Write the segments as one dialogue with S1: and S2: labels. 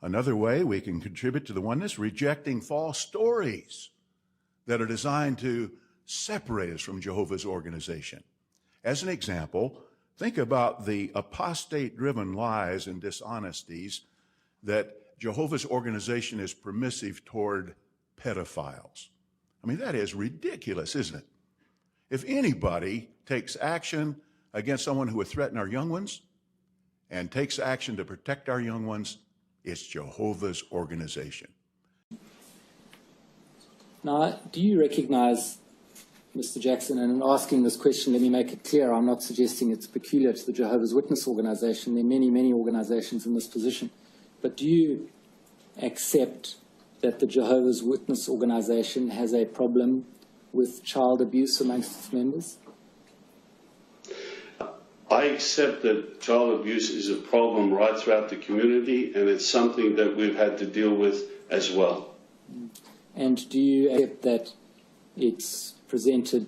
S1: Another way we can contribute to the oneness, rejecting false stories that are designed to separate us from Jehovah's organization. As an example, think about the apostate-driven lies and dishonesties that Jehovah's organization is permissive toward pedophiles. I mean, that is ridiculous, isn't it? If anybody takes action against someone who would threaten our young ones and takes action to protect our young ones, it's Jehovah's organization.
S2: Now, do you recognize, Mr. Jackson, and in asking this question, let me make it clear, I'm not suggesting it's peculiar to the Jehovah's Witness organization. There are many, many organizations in this position. But do you accept that the Jehovah's Witness organization has a problem with child abuse amongst its members?
S3: I accept that child abuse is a problem right throughout the community, and it's something that we've had to deal with as well.
S2: And do you accept that it's presented,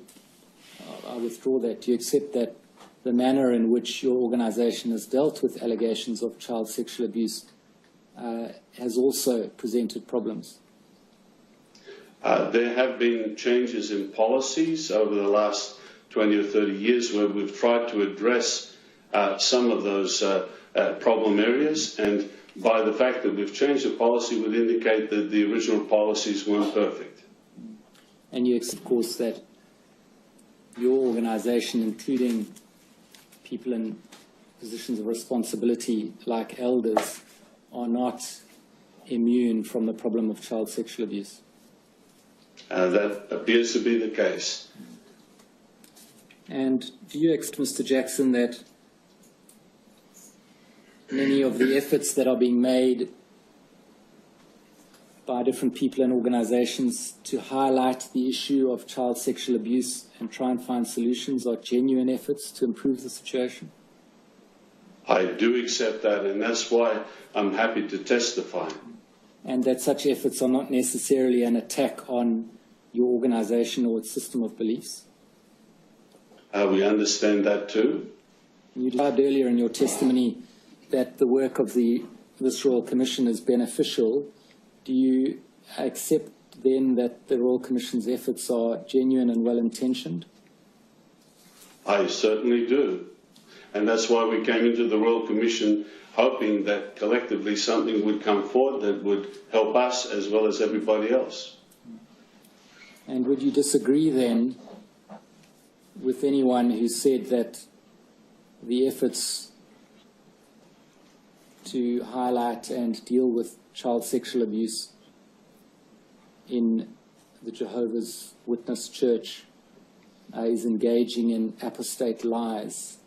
S2: I withdraw that, do you accept that the manner in which your organization has dealt with allegations of child sexual abuse has also presented problems?
S3: There have been changes in policies over the last 20 or 30 years where we've tried to address some of those problem areas, and by the fact that we've changed the policy would indicate that the original policies weren't perfect.
S2: And you accept, of course, that your organization, including people in positions of responsibility like elders, are not immune from the problem of child sexual abuse?
S3: That appears to be the case.
S2: And do you accept, Mr. Jackson, that many of the efforts that are being made by different people and organizations to highlight the issue of child sexual abuse and try and find solutions are genuine efforts to improve the situation?
S3: I do accept that, and that's why I'm happy to testify.
S2: And that such efforts are not necessarily an attack on your organization or its system of beliefs?
S3: We understand that too.
S2: You described earlier in your testimony that the work of this Royal Commission is beneficial. Do you accept then that the Royal Commission's efforts are genuine and well-intentioned?
S3: I certainly do. And that's why we came into the Royal Commission hoping that collectively something would come forward that would help us as well as everybody else.
S2: And would you disagree then with anyone who said that the efforts to highlight and deal with child sexual abuse in the Jehovah's Witness Church is engaging in apostate lies?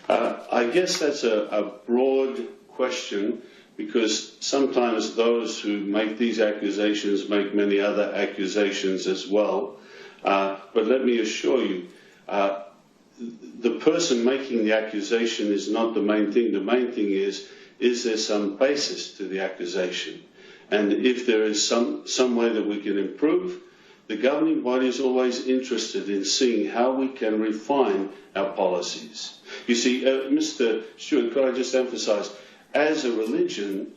S3: I guess that's a broad question, because sometimes those who make these accusations make many other accusations as well. But let me assure you, the person making the accusation is not the main thing. The main thing is there some basis to the accusation? And if there is some way that we can improve, the governing body is always interested in seeing how we can refine our policies. You see, Mr. Stewart, could I just emphasize, as a religion,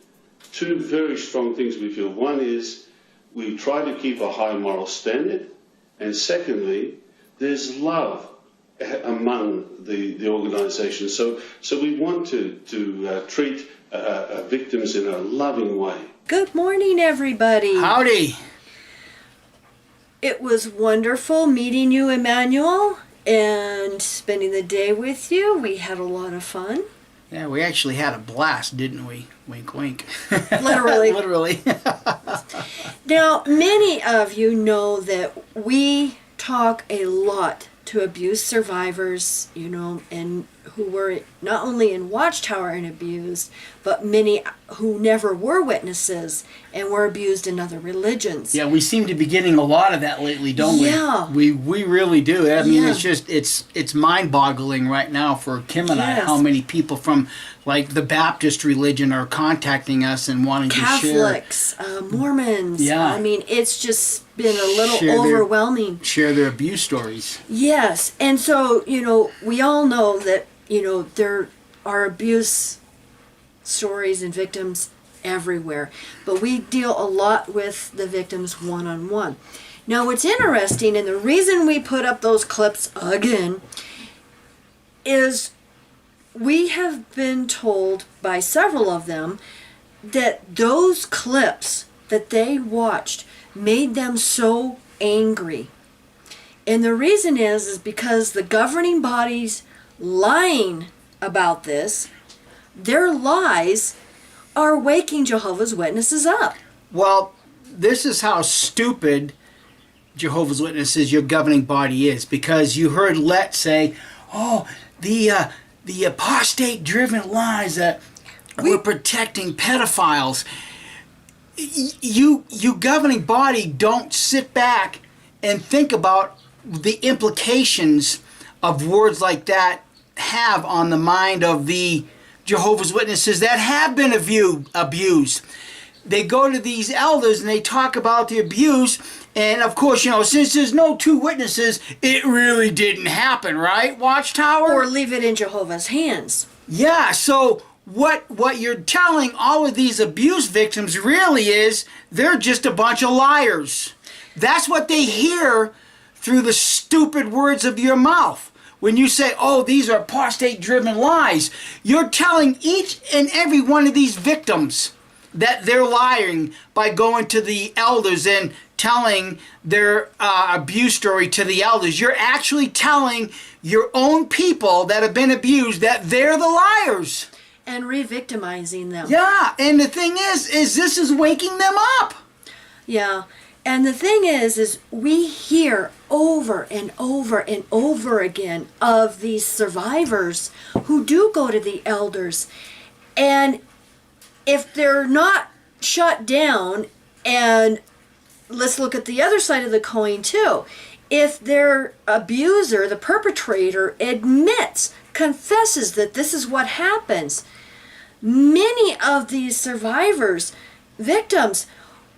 S3: two very strong things we feel. One is we try to keep a high moral standard, and secondly, there's love among the organisation. So we want to treat victims in a loving way.
S4: Good morning, everybody.
S5: Howdy.
S4: It was wonderful meeting you, Emmanuel, and spending the day with you. We had a lot of fun.
S5: Yeah, we actually had a blast, didn't we? Wink, wink.
S4: Literally.
S5: Literally.
S4: Now, many of you know that we talk a lot to abuse survivors, you know, and who were not only in Watchtower and abused, but many who never were witnesses and were abused in other religions.
S5: Yeah, we seem to be getting a lot of that lately, don't we?
S4: Yeah.
S5: We really do. I mean,
S4: Yeah.
S5: it's mind-boggling right now for Kim and I
S4: Yes.
S5: how many people from like the Baptist religion are contacting us and wanting to share.
S4: Catholics, Mormons.
S5: Yeah.
S4: I mean, it's just been a little
S5: Share their-
S4: overwhelming.
S5: Share their abuse stories.
S4: Yes, and so, you know, we all know that, you know, there are abuse stories and victims everywhere, but we deal a lot with the victims one-on-one. Now, what's interesting, and the reason we put up those clips again, is we have been told by several of them that those clips that they watched made them so angry. And the reason is because the governing bodies lying about this, their lies are waking Jehovah's Witnesses up.
S5: Well, this is how stupid Jehovah's Witnesses, your governing body, is, because you heard Let say, "Oh, the apostate-driven lies that we're protecting pedophiles." You governing body don't sit back and think about the implications of words like that have on the mind of the Jehovah's Witnesses that have been abused. They go to these elders and they talk about the abuse, and of course, since there's no two witnesses, it really didn't happen, right, Watchtower?
S4: Or leave it in Jehovah's hands.
S5: Yeah, so what you're telling all of these abuse victims really is they're just a bunch of liars. That's what they hear through the stupid words of your mouth. When you say, "Oh, these are apostate-driven lies," you're telling each and every one of these victims that they're lying by going to the elders and telling their abuse story to the elders. You're actually telling your own people that have been abused that they're the liars.
S4: And re-victimizing them.
S5: Yeah, and the thing is this is waking them up.
S4: Yeah, and the thing is we hear over and over and over again of these survivors who do go to the elders, and if they're not shut down, and let's look at the other side of the coin too, if their abuser, the perpetrator, confesses that this is what happens, many of these survivors, victims,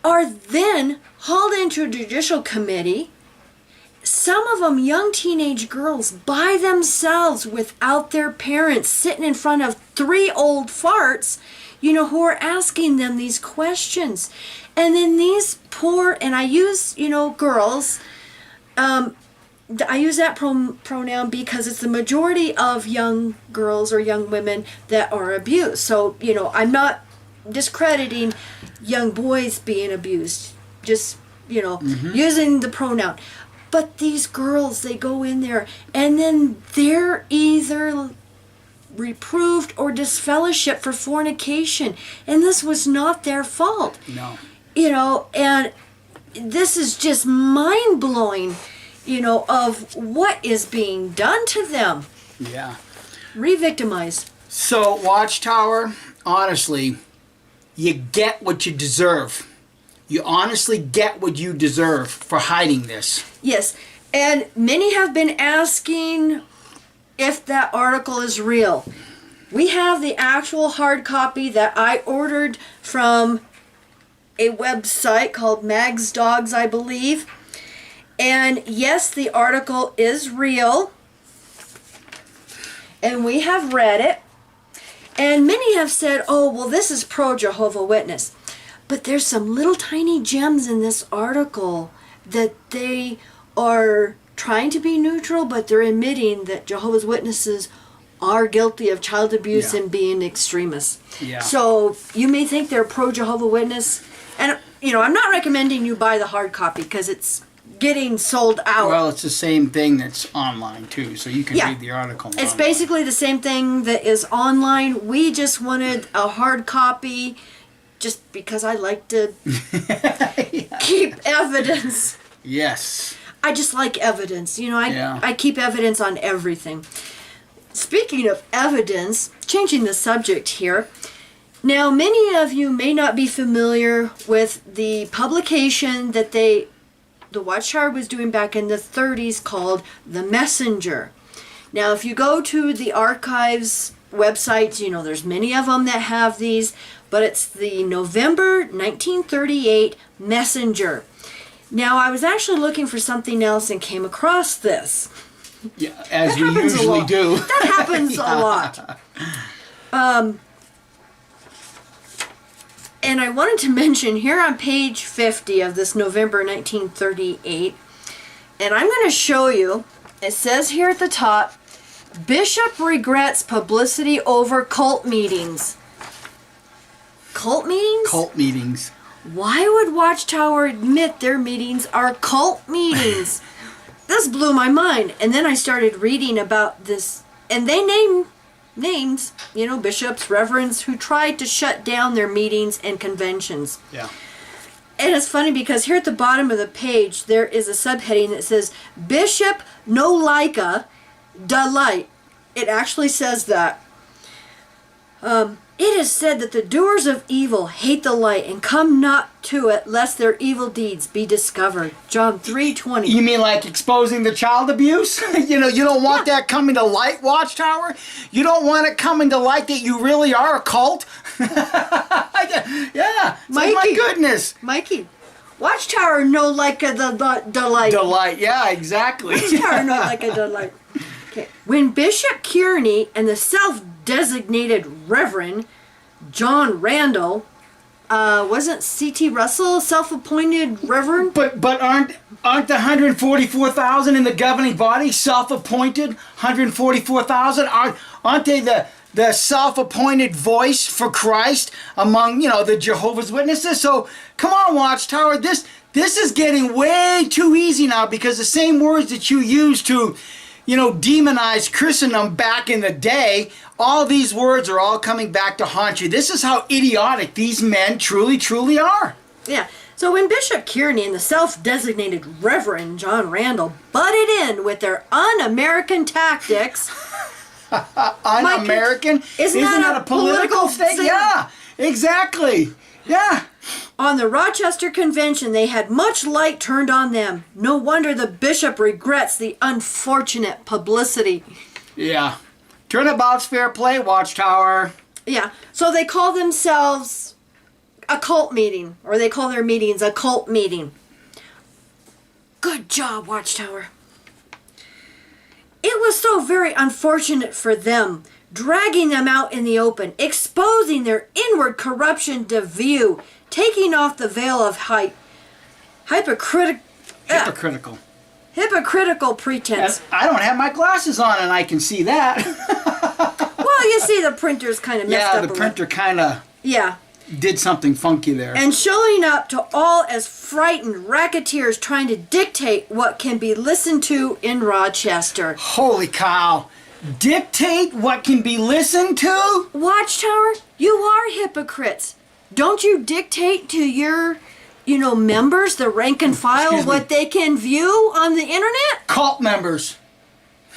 S4: are then hauled into a judicial committee, some of them young teenage girls by themselves without their parents, sitting in front of 3 old farts, who are asking them these questions. And then these poor, and I use, girls, I use that pronoun because it's the majority of young girls or young women that are abused. So, I'm not discrediting young boys being abused, just, using the pronoun. But these girls, they go in there and then they're either reproved or disfellowshipped for fornication. And this was not their fault.
S5: No.
S4: And this is just mind-blowing, of what is being done to them.
S5: Yeah.
S4: Re-victimized.
S5: So, Watchtower, honestly, you get what you deserve. You honestly get what you deserve for hiding this.
S4: Yes, and many have been asking if that article is real. We have the actual hard copy that I ordered from a website called Mag's Dogs, I believe. And yes, the article is real. And we have read it. And many have said, "Oh, well, this is pro-Jehovah Witness." But there's some little tiny gems in this article that they are trying to be neutral, but they're admitting that Jehovah's Witnesses are guilty of child abuse and being extremists.
S5: Yeah.
S4: So you may think they're pro-Jehovah Witness. And, I'm not recommending you buy the hard copy because it's getting sold out.
S5: Well, it's the same thing that's online, too, so you can read the article
S4: It's
S5: online.
S4: basically the same thing that is online. We just wanted a hard copy just because I like to keep evidence.
S5: Yes.
S4: I just like evidence. I keep evidence on everything. Speaking of evidence, changing the subject here. Now, many of you may not be familiar with the publication that the Watchtower was doing back in the 30s called The Messenger. Now, if you go to the archives websites, there's many of them that have these, but it's the November 1938 Messenger. Now, I was actually looking for something else and came across this.
S5: Yeah, as
S4: That
S5: you
S4: happens a
S5: usually
S4: lot.
S5: do.
S4: That happens a lot. And I wanted to mention here on page 50 of this November 1938, and I'm going to show you, it says here at the top, Bishop regrets publicity over cult meetings. Cult meetings?
S5: Cult meetings.
S4: Why would Watchtower admit their meetings are cult meetings? This blew my mind. And then I started reading about this, and they name names, bishops, reverends who tried to shut down their meetings and conventions.
S5: Yeah.
S4: And it's funny because here at the bottom of the page, there is a subheading that says, Bishop no lika delight. It actually says that. It is said that the doers of evil hate the light and come not to it lest their evil deeds be discovered. John 3:20.
S5: You mean like exposing the child abuse? You don't want that coming to light, Watchtower? You don't want it coming to light that you really are a cult? Yeah.
S4: Mikey.
S5: My goodness.
S4: Mikey, Watchtower no like a delight.
S5: Delight. Yeah, exactly.
S4: Watchtower no like a delight. Okay. When Bishop Kearney and the self-designated Reverend John Randall, wasn't C.T. Russell self-appointed Reverend?
S5: But aren't the 144,000 in the governing body self-appointed? 144,000 aren't they the self-appointed voice for Christ among the Jehovah's Witnesses? So come on, Watchtower, this is getting way too easy now, because the same words that you used to demonize Christendom back in the day, all these words are all coming back to haunt you. This is how idiotic these men truly, truly are.
S4: Yeah. So when Bishop Kearney and the self-designated Reverend John Randall butted in with their un-American tactics...
S5: Un-American?
S4: Isn't that a political
S5: thing?
S4: thing?
S5: Yeah, exactly. Yeah.
S4: On the Rochester Convention, they had much light turned on them. No wonder the bishop regrets the unfortunate publicity.
S5: Yeah. Turnabout's fair play, Watchtower.
S4: Yeah. So they call themselves a cult meeting, or they call their meetings a cult meeting. Good job, Watchtower. It was so very unfortunate for them, dragging them out in the open, exposing their inward corruption to view, taking off the veil of hypocritical pretense.
S5: I don't have my glasses on and I can see that.
S4: Well, you see the printer's kind of messed up.
S5: Yeah, the printer kind of did something funky there.
S4: And showing up to all as frightened racketeers trying to dictate what can be listened to in Rochester.
S5: Holy cow. Dictate what can be listened to?
S4: Watchtower, you are hypocrites. Don't you dictate to your, members, the rank and file, what they can view on the internet?
S5: Cult members.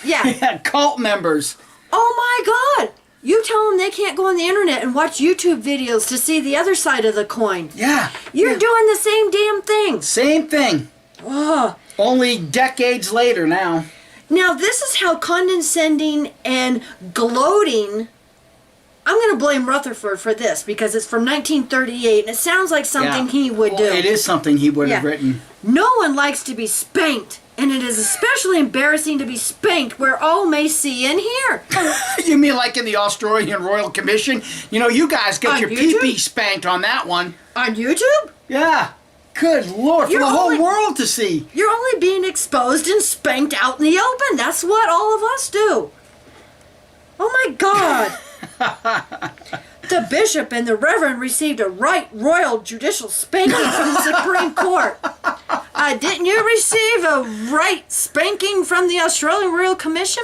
S4: Yeah.
S5: Yeah, cult members.
S4: Oh my God. You tell them they can't go on the internet and watch YouTube videos to see the other side of the coin.
S5: Yeah.
S4: You're doing the same damn thing.
S5: Same thing.
S4: Oh.
S5: Only decades later now.
S4: Now, this is how condescending and gloating... I'm going to blame Rutherford for this because it's from 1938 and it sounds like something he would do.
S5: It is something he would have written.
S4: No one likes to be spanked, and it is especially embarrassing to be spanked where all may see and hear.
S5: You mean like in the Australian Royal Commission? You guys got
S4: On
S5: your
S4: YouTube?
S5: pee-pee spanked on that one.
S4: On YouTube?
S5: Yeah. Good Lord, for the whole world to see.
S4: You're only being exposed and spanked out in the open. That's what all of us do. Oh my God. The bishop and the reverend received a royal judicial spanking from the Supreme Court. Didn't you receive a right spanking from the Australian Royal Commission?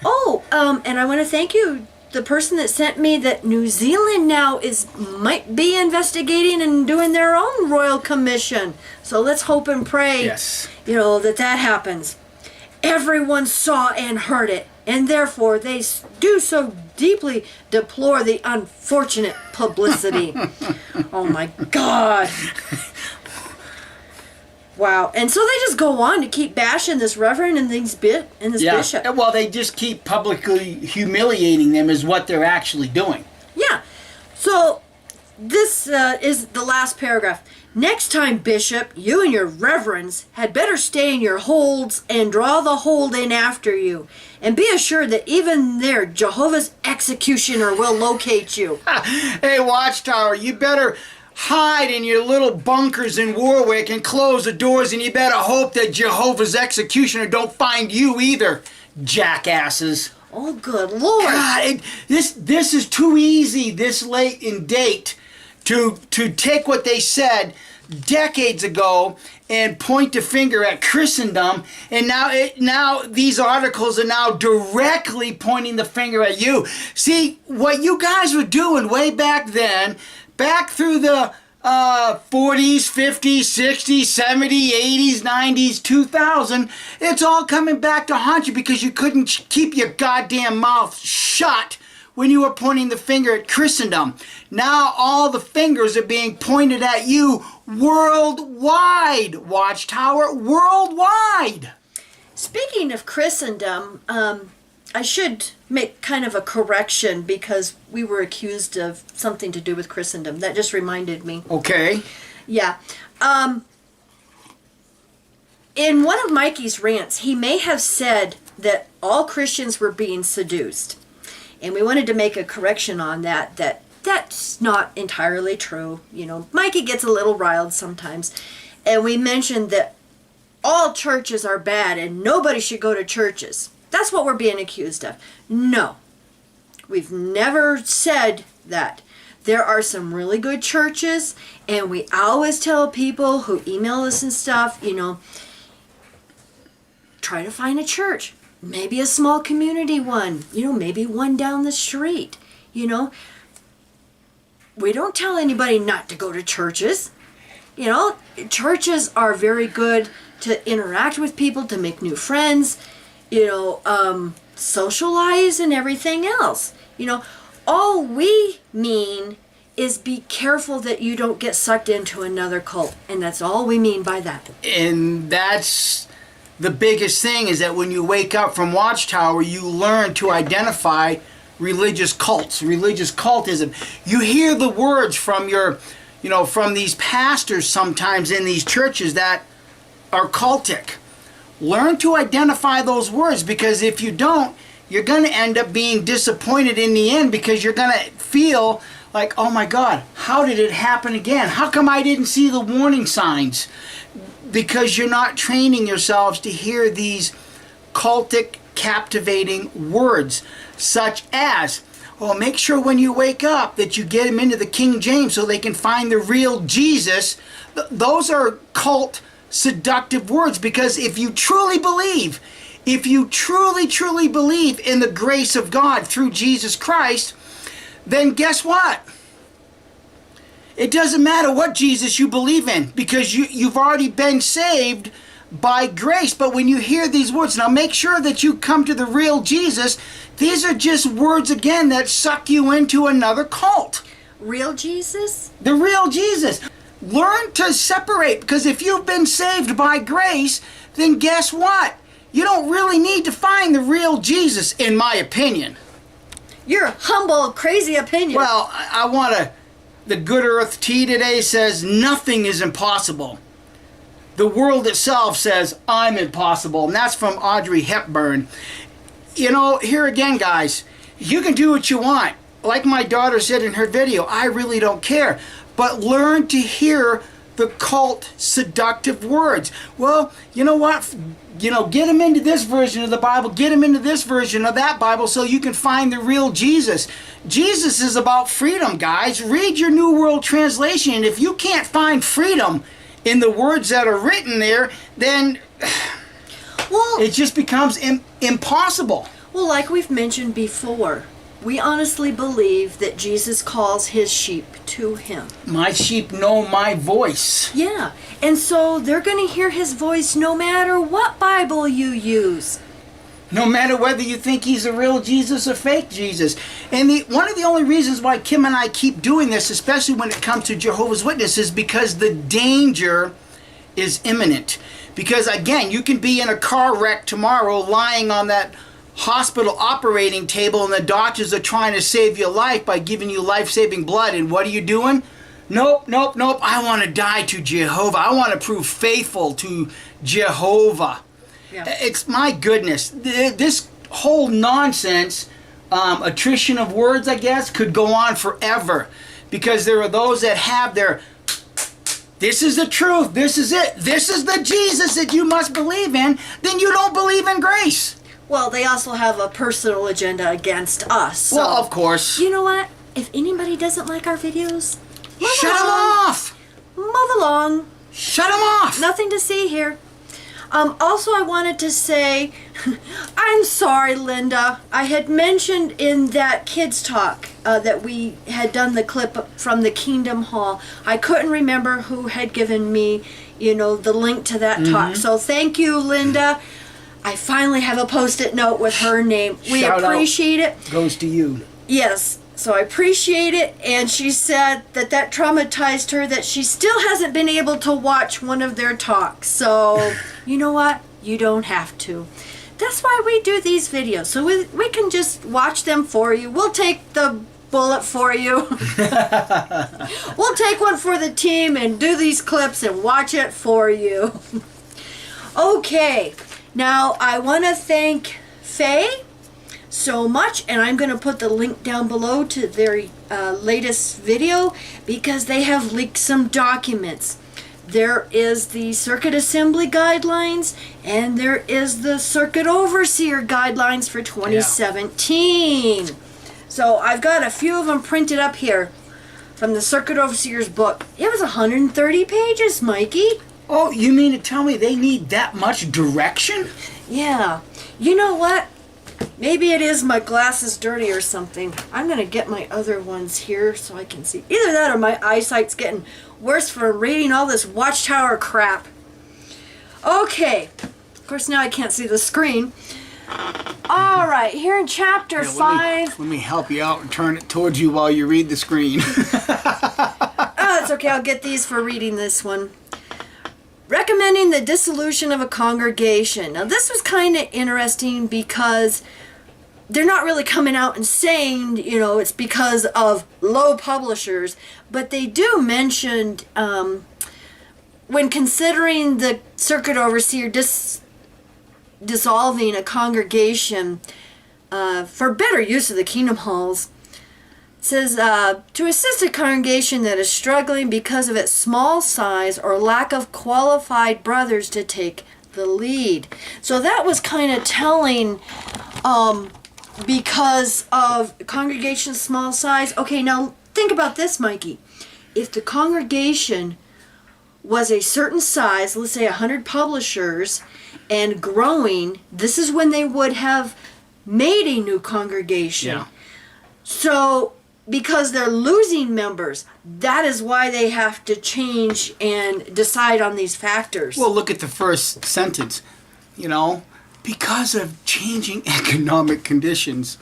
S4: Oh, and I want to thank you, the person that sent me that New Zealand now might be investigating and doing their own royal commission. So let's hope and pray, that happens. Everyone saw and heard it, and therefore they do so deeply deplore the unfortunate publicity. Oh my God. Wow. And so they just go on to keep bashing this reverend and this bishop.
S5: Well, they just keep publicly humiliating them is what they're actually doing.
S4: Yeah. So this is the last paragraph. Next time, Bishop, you and your reverends had better stay in your holds and draw the hold in after you. And be assured that even there, Jehovah's executioner will locate you.
S5: Hey, Watchtower, you better hide in your little bunkers in Warwick and close the doors, and you better hope that Jehovah's executioner don't find you either, jackasses.
S4: Oh, good Lord.
S5: God, this is too easy this late in date to take what they said decades ago and point the finger at Christendom, and now these articles are now directly pointing the finger at you. See, what you guys were doing way back then, back through the 40s, 50s, 60s, 70s, 80s, 90s, 2000, it's all coming back to haunt you because you couldn't keep your goddamn mouth shut when you were pointing the finger at Christendom. Now all the fingers are being pointed at you worldwide, Watchtower, worldwide.
S4: Speaking of Christendom, I should make kind of a correction because we were accused of something to do with Christendom. That just reminded me.
S5: Okay.
S4: Yeah. In one of Mikey's rants, he may have said that all Christians were being seduced. And we wanted to make a correction on that that's not entirely true. You know, Mikey gets a little riled sometimes. And we mentioned that all churches are bad and nobody should go to churches. That's what we're being accused of. No, we've never said that. There are some really good churches, and we always tell people who email us and stuff, you know, try to find a church. Maybe a small community one, you know, maybe one down the street, you know. We don't tell anybody not to go to churches. You know, churches are very good to interact with people, to make new friends, you know, socialize and everything else. You know, all we mean is be careful that you don't get sucked into another cult. And that's all we mean by that.
S5: And that's the biggest thing, is that when you wake up from Watchtower, you learn to identify religious cults, religious cultism. You hear the words from from these pastors sometimes in these churches that are cultic. Learn to identify those words, because if you don't, you're going to end up being disappointed in the end, because you're going to feel like, oh my God, how did it happen again? How come I didn't see the warning signs? Because you're not training yourselves to hear these cultic, captivating words, such as, well, make sure when you wake up that you get them into the King James so they can find the real Jesus. Those are cult, seductive words, because if you truly believe, if you truly, truly believe in the grace of God through Jesus Christ, then guess what? It doesn't matter what Jesus you believe in, because you've already been saved by grace. But when you hear these words, now make sure that you come to the real Jesus. These are just words, again, that suck you into another cult.
S4: Real Jesus?
S5: The real Jesus. Learn to separate, because if you've been saved by grace, then guess what? You don't really need to find the real Jesus, in my opinion.
S4: Your humble, crazy opinion.
S5: Well, I want to... The Good Earth Tea today says nothing is impossible. The world itself says I'm impossible, and that's from Audrey Hepburn. You know, here again, guys, you can do what you want. Like my daughter said in her video, I really don't care. But learn to hear the cult seductive words. Well, you know what? You know, get them into this version of the Bible, get them into this version of that Bible so you can find the real Jesus. Jesus is about freedom, guys. Read your New World Translation, and if you can't find freedom in the words that are written there, then it just becomes impossible.
S4: Well, like we've mentioned before, we honestly believe that Jesus calls his sheep to him.
S5: My sheep know my voice.
S4: Yeah, and so they're going to hear his voice no matter what Bible you use.
S5: No matter whether you think he's a real Jesus or fake Jesus. And one of the only reasons why Kim and I keep doing this, especially when it comes to Jehovah's Witnesses, is because the danger is imminent. Because again, you can be in a car wreck tomorrow lying on that hospital operating table, and the doctors are trying to save your life by giving you life-saving blood, and what are you doing? Nope. I want to die to Jehovah. I want to prove faithful to Jehovah. Yeah. It's, my goodness, this whole nonsense, attrition of words, I guess, could go on forever. because there are those that have their, this is the truth, this is it, this is the Jesus that you must believe in, then you don't believe in grace.
S4: Well, they also have a personal agenda against us. So,
S5: Well, of course.
S4: you know what? If anybody doesn't like our videos,
S5: Shut them off!
S4: move along.
S5: Shut them off!
S4: Nothing to see here. Also, I wanted to say, I'm sorry, Linda. I had mentioned in that kids talk that we had done the clip from the Kingdom Hall. I couldn't remember who had given me, the link to that talk. So thank you, Linda. I finally have a Post-it note with her name. We
S5: Shout out
S4: appreciate it.
S5: goes to you.
S4: Yes. So I appreciate it, and she said that traumatized her, that she still hasn't been able to watch one of their talks. So, you know what? You don't have to. That's why we do these videos, so we can just watch them for you. We'll take the bullet for you. We'll take one for the team and do these clips and watch it for you. Okay, now I want to thank Faye so much, and I'm going to put the link down below to their latest video, because they have leaked some documents. There is the Circuit Assembly Guidelines, and there is the Circuit Overseer Guidelines for 2017. So I've got a few of them printed up here from the Circuit Overseer's book. It was 130 pages, Mikey.
S5: Oh, you mean to tell me they need that much direction?
S4: Yeah. You know what? Maybe it is my glasses dirty or something. I'm going to get my other ones here so I can see. Either that or my eyesight's getting worse for reading all this Watchtower crap. Okay. Of course, now I can't see the screen. All right. Here in chapter 5.
S5: Let me help you out and turn it towards you while you read the screen.
S4: Oh, it's okay. I'll get these for reading this one. Recommending the dissolution of a congregation. Now, this was kind of interesting because they're not really coming out and saying, it's because of low publishers, but they do mention when considering the circuit overseer dissolving a congregation for better use of the kingdom halls. It says, to assist a congregation that is struggling because of its small size or lack of qualified brothers to take the lead. So that was kind of telling because of congregation's small size. Okay, now think about this, Mikey. If the congregation was a certain size, let's say 100 publishers, and growing, this is when they would have made a new congregation.
S5: Yeah.
S4: So because they're losing members, that is why they have to change and decide on these factors.
S5: Well, look at the first sentence. Because of changing economic conditions.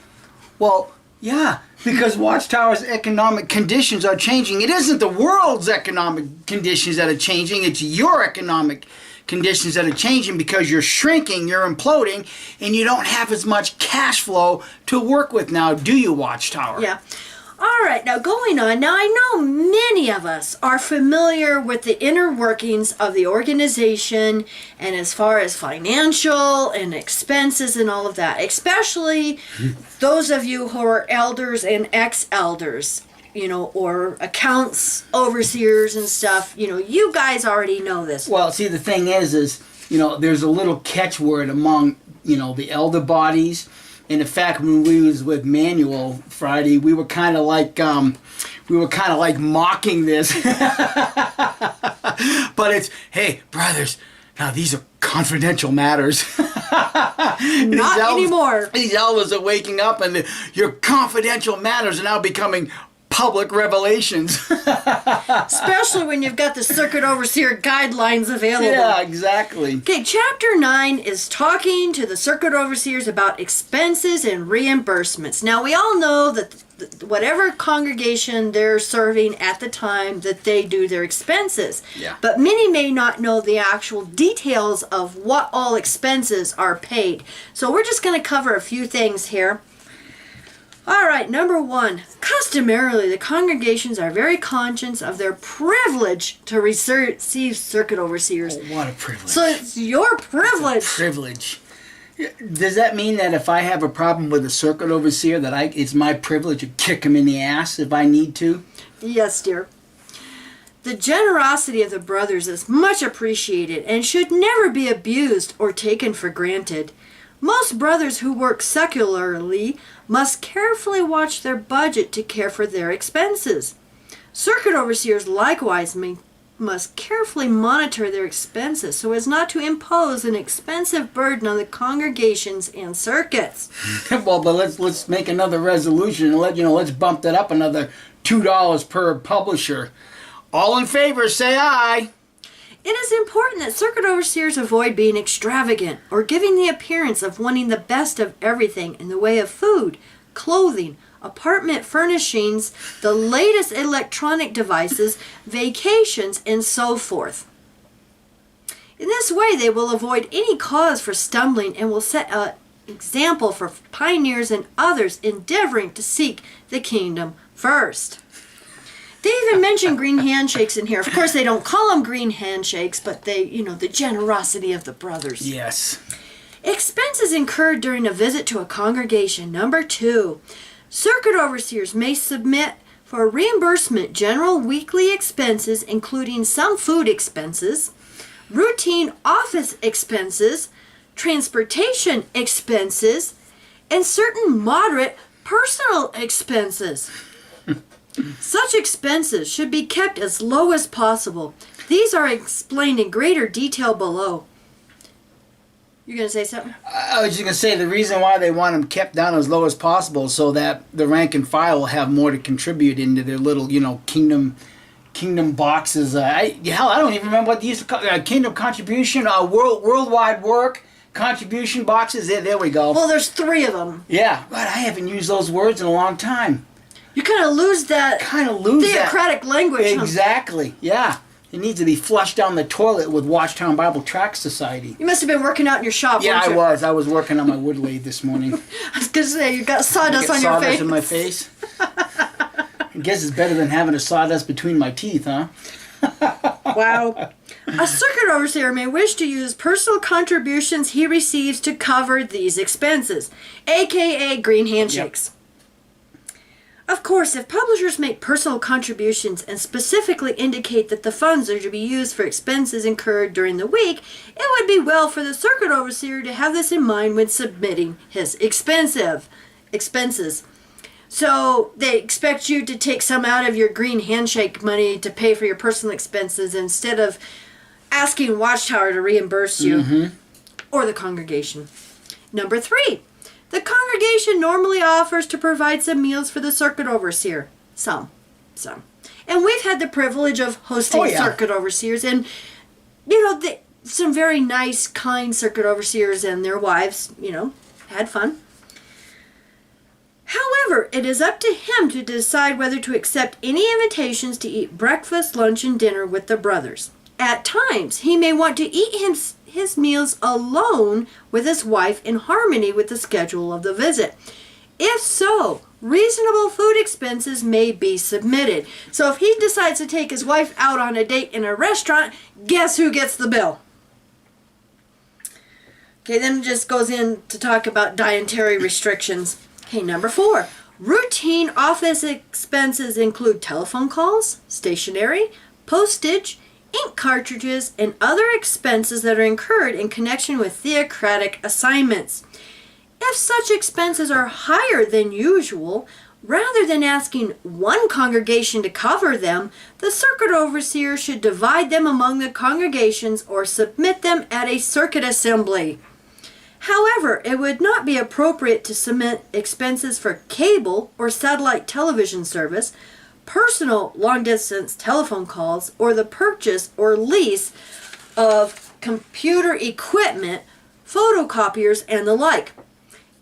S5: Well, yeah, because Watchtower's economic conditions are changing. It isn't the world's economic conditions that are changing. It's your economic conditions that are changing because you're shrinking, you're imploding, and you don't have as much cash flow to work with now, do you, Watchtower?
S4: Yeah. All right, now going on. Now I know many of us are familiar with the inner workings of the organization and as far as financial and expenses and all of that, especially those of you who are elders and ex-elders, or accounts, overseers and stuff. You guys already know this.
S5: Well, see, the thing is, there's a little catchword among, the elder bodies. And in fact, when we was with Manuel Friday, we were kind of like mocking this. But it's, hey, brothers, now these are confidential matters.
S4: Not anymore.
S5: These elders are waking up, and your confidential matters are now becoming public revelations.
S4: Especially when you've got the circuit overseer guidelines available.
S5: Yeah, exactly.
S4: Okay, chapter 9 is talking to the circuit overseers about expenses and reimbursements. Now, we all know that whatever congregation they're serving at the time that they do their expenses.
S5: Yeah.
S4: But many may not know the actual details of what all expenses are paid. So we're just going to cover a few things here. All right, number 1. Customarily, the congregations are very conscious of their privilege to receive circuit overseers.
S5: Oh, what a privilege.
S4: So it's your privilege.
S5: Privilege. Does that mean that if I have a problem with a circuit overseer, that it's my privilege to kick him in the ass if I need to?
S4: Yes, dear. The generosity of the brothers is much appreciated and should never be abused or taken for granted. Most brothers who work secularly must carefully watch their budget to care for their expenses. Circuit overseers likewise must carefully monitor their expenses so as not to impose an expensive burden on the congregations and circuits.
S5: Well, but let's make another resolution and let's bump that up another $2 per publisher. All in favor, say aye.
S4: It is important that circuit overseers avoid being extravagant or giving the appearance of wanting the best of everything in the way of food, clothing, apartment furnishings, the latest electronic devices, vacations, and so forth. In this way, they will avoid any cause for stumbling and will set an example for pioneers and others endeavoring to seek the kingdom first. They even mention green handshakes in here. Of course, they don't call them green handshakes, but the generosity of the brothers.
S5: Yes.
S4: Expenses incurred during a visit to a congregation. Number 2, circuit overseers may submit for reimbursement general weekly expenses, including some food expenses, routine office expenses, transportation expenses, and certain moderate personal expenses. Such expenses should be kept as low as possible. These are explained in greater detail below. You're going to say something?
S5: I was just going to say the reason why they want them kept down as low as possible so that the rank and file will have more to contribute into their little, kingdom boxes. I don't even remember what they used to call kingdom contribution, worldwide work contribution boxes. There we go.
S4: Well, there's 3 of them.
S5: Yeah, but I haven't used those words in a long time.
S4: You kind of lose that theocratic language.
S5: Exactly, yeah. It needs to be flushed down the toilet with Watchtown Bible Tract Society.
S4: You must have been working out in your shop,
S5: Yeah,
S4: weren't you?
S5: I was working on my wood lathe this morning.
S4: I was going to say, you got sawdust on your
S5: Sawdust
S4: face.
S5: in my face. I guess it's better than having a sawdust between my teeth, huh?
S4: Wow. A circuit overseer may wish to use personal contributions he receives to cover these expenses, aka green handshakes. Yep. Of course, if publishers make personal contributions and specifically indicate that the funds are to be used for expenses incurred during the week, it would be well for the circuit overseer to have this in mind when submitting his expenses. So they expect you to take some out of your green handshake money to pay for your personal expenses instead of asking Watchtower to reimburse you or the congregation. Number 3. The congregation normally offers to provide some meals for the circuit overseer. Some. And we've had the privilege of hosting circuit overseers, and, some very nice, kind circuit overseers and their wives, had fun. However, it is up to him to decide whether to accept any invitations to eat breakfast, lunch, and dinner with the brothers. At times, he may want to eat his meals alone with his wife in harmony with the schedule of the visit. If so, reasonable food expenses may be submitted. So if he decides to take his wife out on a date in a restaurant, guess who gets the bill? Okay, then it just goes in to talk about dietary restrictions. Okay, number 4. Routine office expenses include telephone calls, stationery, postage, ink cartridges, and other expenses that are incurred in connection with theocratic assignments. If such expenses are higher than usual, rather than asking one congregation to cover them, the circuit overseer should divide them among the congregations or submit them at a circuit assembly. However, it would not be appropriate to submit expenses for cable or satellite television service, personal long-distance telephone calls, or the purchase or lease of computer equipment, photocopiers, and the like.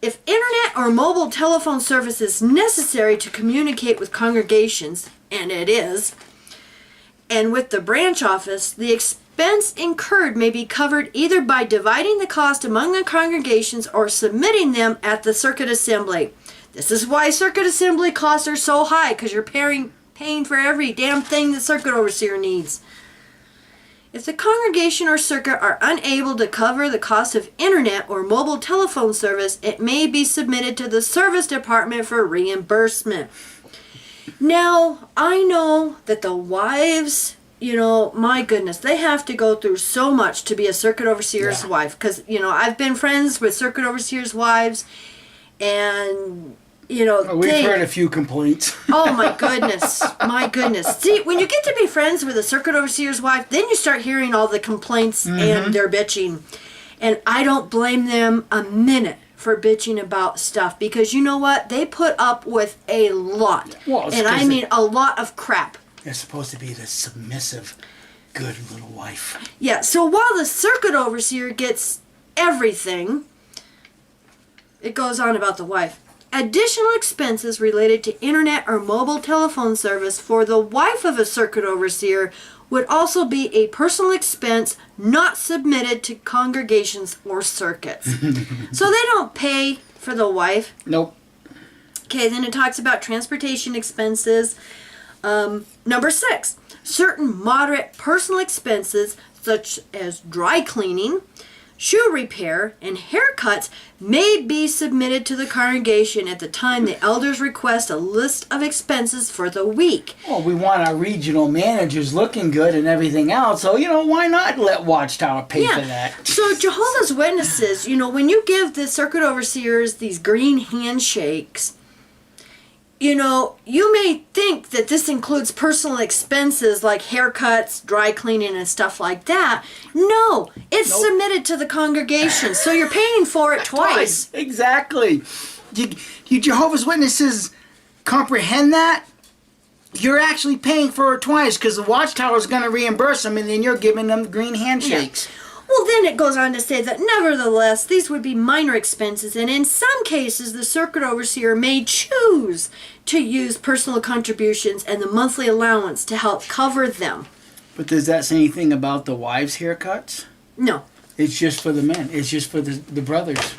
S4: If internet or mobile telephone service is necessary to communicate with congregations, and it is, and with the branch office, the expense incurred may be covered either by dividing the cost among the congregations or submitting them at the circuit assembly. This is why circuit assembly costs are so high, because you're paying for every damn thing the circuit overseer needs. If the congregation or circuit are unable to cover the cost of internet or mobile telephone service, it may be submitted to the service department for reimbursement. Now, I know that the wives, my goodness, they have to go through so much to be a circuit overseer's wife. Because, I've been friends with circuit overseer's wives, and,
S5: we've heard a few complaints.
S4: Oh, my goodness. My goodness. See, when you get to be friends with a circuit overseer's wife, then you start hearing all the complaints and their bitching. And I don't blame them a minute for bitching about stuff, because you know what? They put up with a lot.
S5: Well,
S4: and I mean a lot of crap.
S5: They're supposed to be the submissive, good little wife.
S4: Yeah, so while the circuit overseer gets everything, it goes on about the wife. Additional expenses related to internet or mobile telephone service for the wife of a circuit overseer would also be a personal expense not submitted to congregations or circuits. So they don't pay for the wife.
S5: Nope.
S4: Okay, then it talks about transportation expenses. Number 6, certain moderate personal expenses such as dry cleaning, shoe repair, and haircuts may be submitted to the congregation at the time the elders request a list of expenses for the week.
S5: Well, we want our regional managers looking good and everything else, so, why not let Watchtower pay for that?
S4: So Jehovah's Witnesses, when you give the circuit overseers these green handshakes, you may think that this includes personal expenses like haircuts, dry cleaning, and stuff like that. No, it's submitted to the congregation, so you're paying for it twice.
S5: Exactly. You Jehovah's Witnesses comprehend that? You're actually paying for it twice, because the Watchtower is going to reimburse them, and then you're giving them green handshakes.
S4: Yeah. Well, then it goes on to say that nevertheless, these would be minor expenses, and in some cases, the circuit overseer may choose to use personal contributions and the monthly allowance to help cover them.
S5: But does that say anything about the wives' haircuts?
S4: No.
S5: It's just for the men. It's just for the brothers.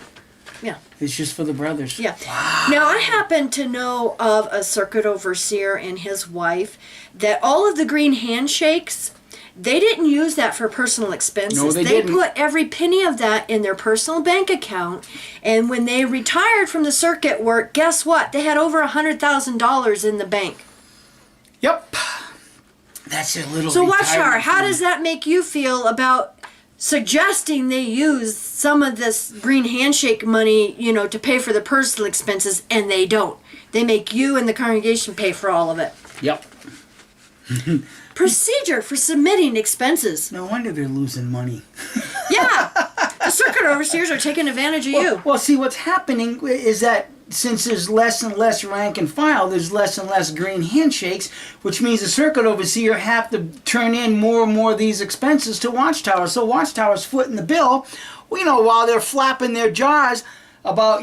S4: Yeah.
S5: It's just for the brothers.
S4: Yeah. Wow. Now, I happen to know of a circuit overseer and his wife that all of the green handshakes, they didn't use that for personal expenses.
S5: No, they didn't.
S4: Put every penny of that in their personal bank account. And when they retired from the circuit work, guess what? They had over $100,000 in the bank.
S5: Yep. That's a little.
S4: So, Watchtower, how does that make you feel about suggesting they use some of this green handshake money, to pay for the personal expenses, and they don't? They make you and the congregation pay for all of it.
S5: Yep.
S4: Procedure for submitting expenses.
S5: No wonder they're losing money.
S4: Yeah. The circuit overseers are taking advantage of you.
S5: Well, see, what's happening is that since there's less and less rank and file, there's less and less green handshakes, which means the circuit overseer have to turn in more and more of these expenses to Watchtower. So Watchtower's footing the bill, while they're flapping their jaws about,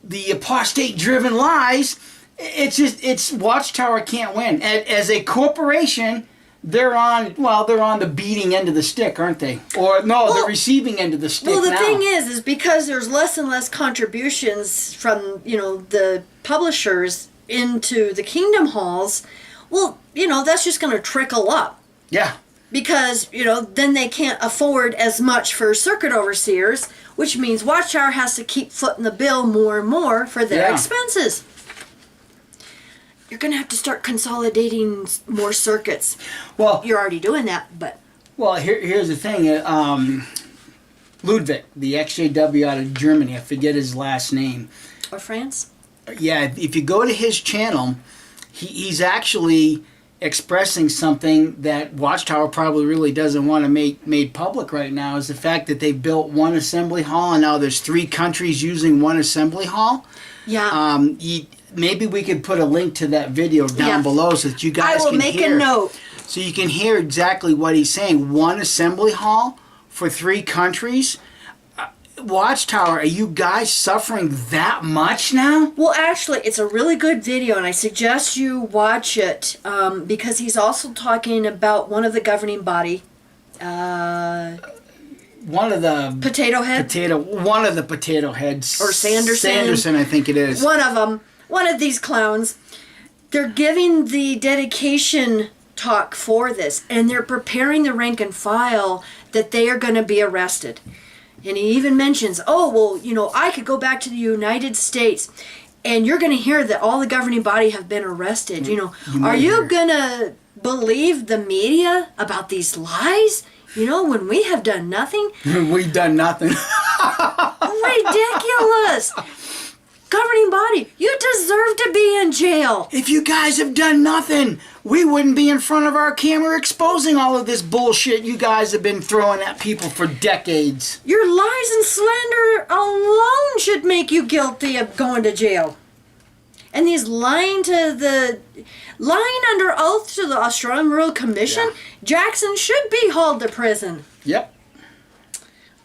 S5: the apostate-driven lies. It's Watchtower can't win. As a corporation, they're on the beating end of the stick, aren't they? Or no, the receiving end of the stick.
S4: Well, the
S5: now.
S4: thing is because there's less and less contributions from, the publishers into the kingdom halls, well, that's just going to trickle up.
S5: Yeah.
S4: Because, then they can't afford as much for circuit overseers, which means Watchtower has to keep footing the bill more and more for their expenses. You're going to have to start consolidating more circuits. Well, you're already doing that, but...
S5: Well, here's the thing. Ludwig, the XJW out of Germany, I forget his last name.
S4: Or France?
S5: Yeah, if you go to his channel, he's actually expressing something that Watchtower probably really doesn't want to make made public right now, is the fact that they built one assembly hall, and now there's 3 countries using one assembly hall.
S4: Yeah.
S5: Maybe we could put a link to that video down below so that you guys can hear.
S4: I will make a note.
S5: So you can hear exactly what he's saying. One assembly hall for 3 countries. Watchtower, are you guys suffering that much now?
S4: Well, actually, it's a really good video, and I suggest you watch it because he's also talking about one of the governing body.
S5: One of the
S4: Potato Head?
S5: One of the Potato Heads.
S4: Or Sanderson.
S5: Sanderson, I think it is.
S4: One of them. One of these clowns. They're giving the dedication talk for this, and they're preparing the rank and file that they are going to be arrested. And he even mentions, oh, well, you know, I could go back to the United States, and you're going to hear that all the governing body have been arrested. You know, are you going to believe the media about these lies? You know, when we have done nothing?
S5: We've done nothing.
S4: Ridiculous! Governing body, you deserve to be in jail.
S5: If you guys have done nothing, we wouldn't be in front of our camera exposing all of this bullshit you guys have been throwing at people for decades.
S4: Your lies and slander alone should make you guilty of going to jail. And these lying under oath to the Australian Royal Commission, Jackson should be hauled to prison.
S5: Yep.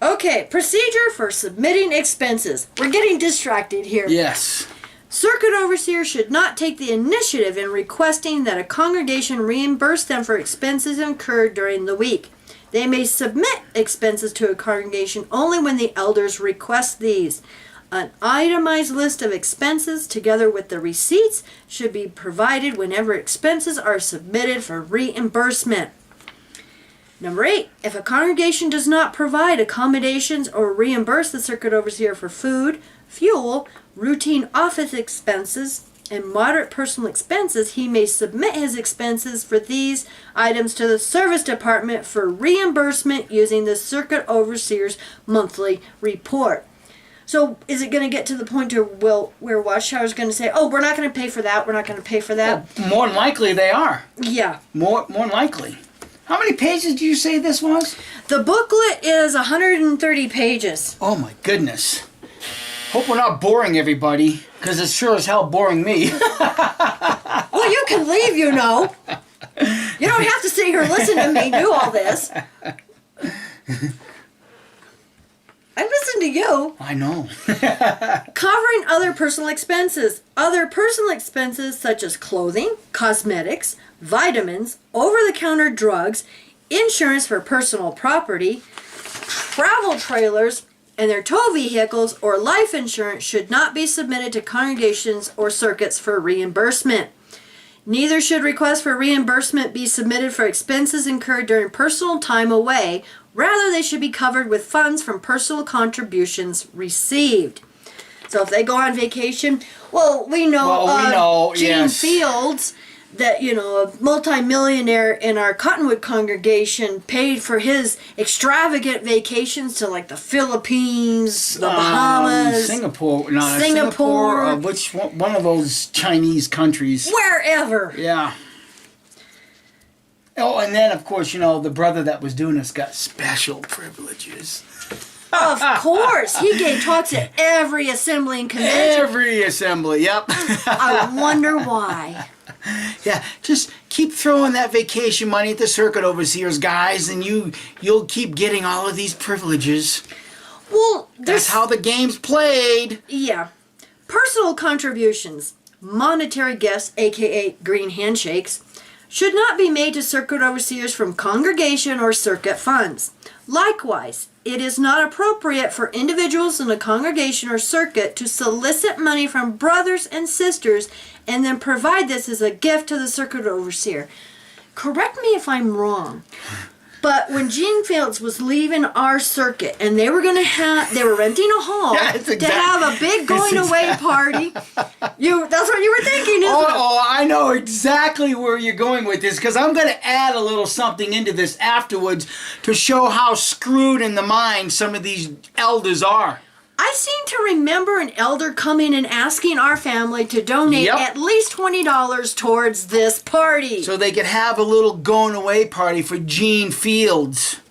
S4: Okay, procedure for submitting expenses. We're getting distracted here.
S5: Yes.
S4: Circuit overseers should not take the initiative in requesting that a congregation reimburse them for expenses incurred during the week. They may submit expenses to a congregation only when the elders request these. An itemized list of expenses together with the receipts should be provided whenever expenses are submitted for reimbursement. Number 8, if a congregation does not provide accommodations or reimburse the circuit overseer for food, fuel, routine office expenses, and moderate personal expenses, he may submit his expenses for these items to the service department for reimbursement using the circuit overseer's monthly report. So is it going to get to the point where Watchtower is going to say, oh, we're not going to pay for that, we're not going to pay for that?
S5: Well, more than likely they are.
S4: Yeah.
S5: More likely. How many pages do you say this was?
S4: The booklet is 130 pages.
S5: Oh my goodness. Hope we're not boring everybody, because it's sure as hell boring me.
S4: Well, you can leave, you know. You don't have to sit here and listen to me do all this. I listen to you.
S5: I know.
S4: Covering other personal expenses. Other personal expenses such as clothing, cosmetics, vitamins, over-the-counter drugs, insurance for personal property, travel trailers, and their tow vehicles or life insurance should not be submitted to congregations or circuits for reimbursement. Neither should requests for reimbursement be submitted for expenses incurred during personal time away. Rather, they should be covered with funds from personal contributions received. So if they go on vacation, we know Gene
S5: yes.
S4: Fields, that, you know, a multimillionaire in our Cottonwood congregation, paid for his extravagant vacations to like the Philippines, the Bahamas,
S5: Singapore, which one of those Chinese countries?
S4: Wherever.
S5: Yeah. Oh, and then of course, you know, the brother that was doing this got special privileges.
S4: Of course, he gave talks at every assembly and convention.
S5: Every assembly, yep.
S4: I wonder why.
S5: Yeah, just keep throwing that vacation money at the circuit overseers, guys, and you'll keep getting all of these privileges.
S4: Well,
S5: that's how the game's played.
S4: Yeah. Personal contributions, monetary gifts, aka green handshakes, should not be made to circuit overseers from congregation or circuit funds. Likewise, it is not appropriate for individuals in a congregation or circuit to solicit money from brothers and sisters and then provide this as a gift to the circuit overseer. Correct me if I'm wrong, but when Gene Fields was leaving our circuit and they were renting a hall to have a big going away party. That's what you were thinking, isn't it?
S5: Oh, I know exactly where you're going with this, because I'm going to add a little something into this afterwards to show how screwed in the mind some of these elders are.
S4: I seem to remember an elder coming and asking our family to donate at least $20 towards this party.
S5: So they could have a little going away party for Gene Fields.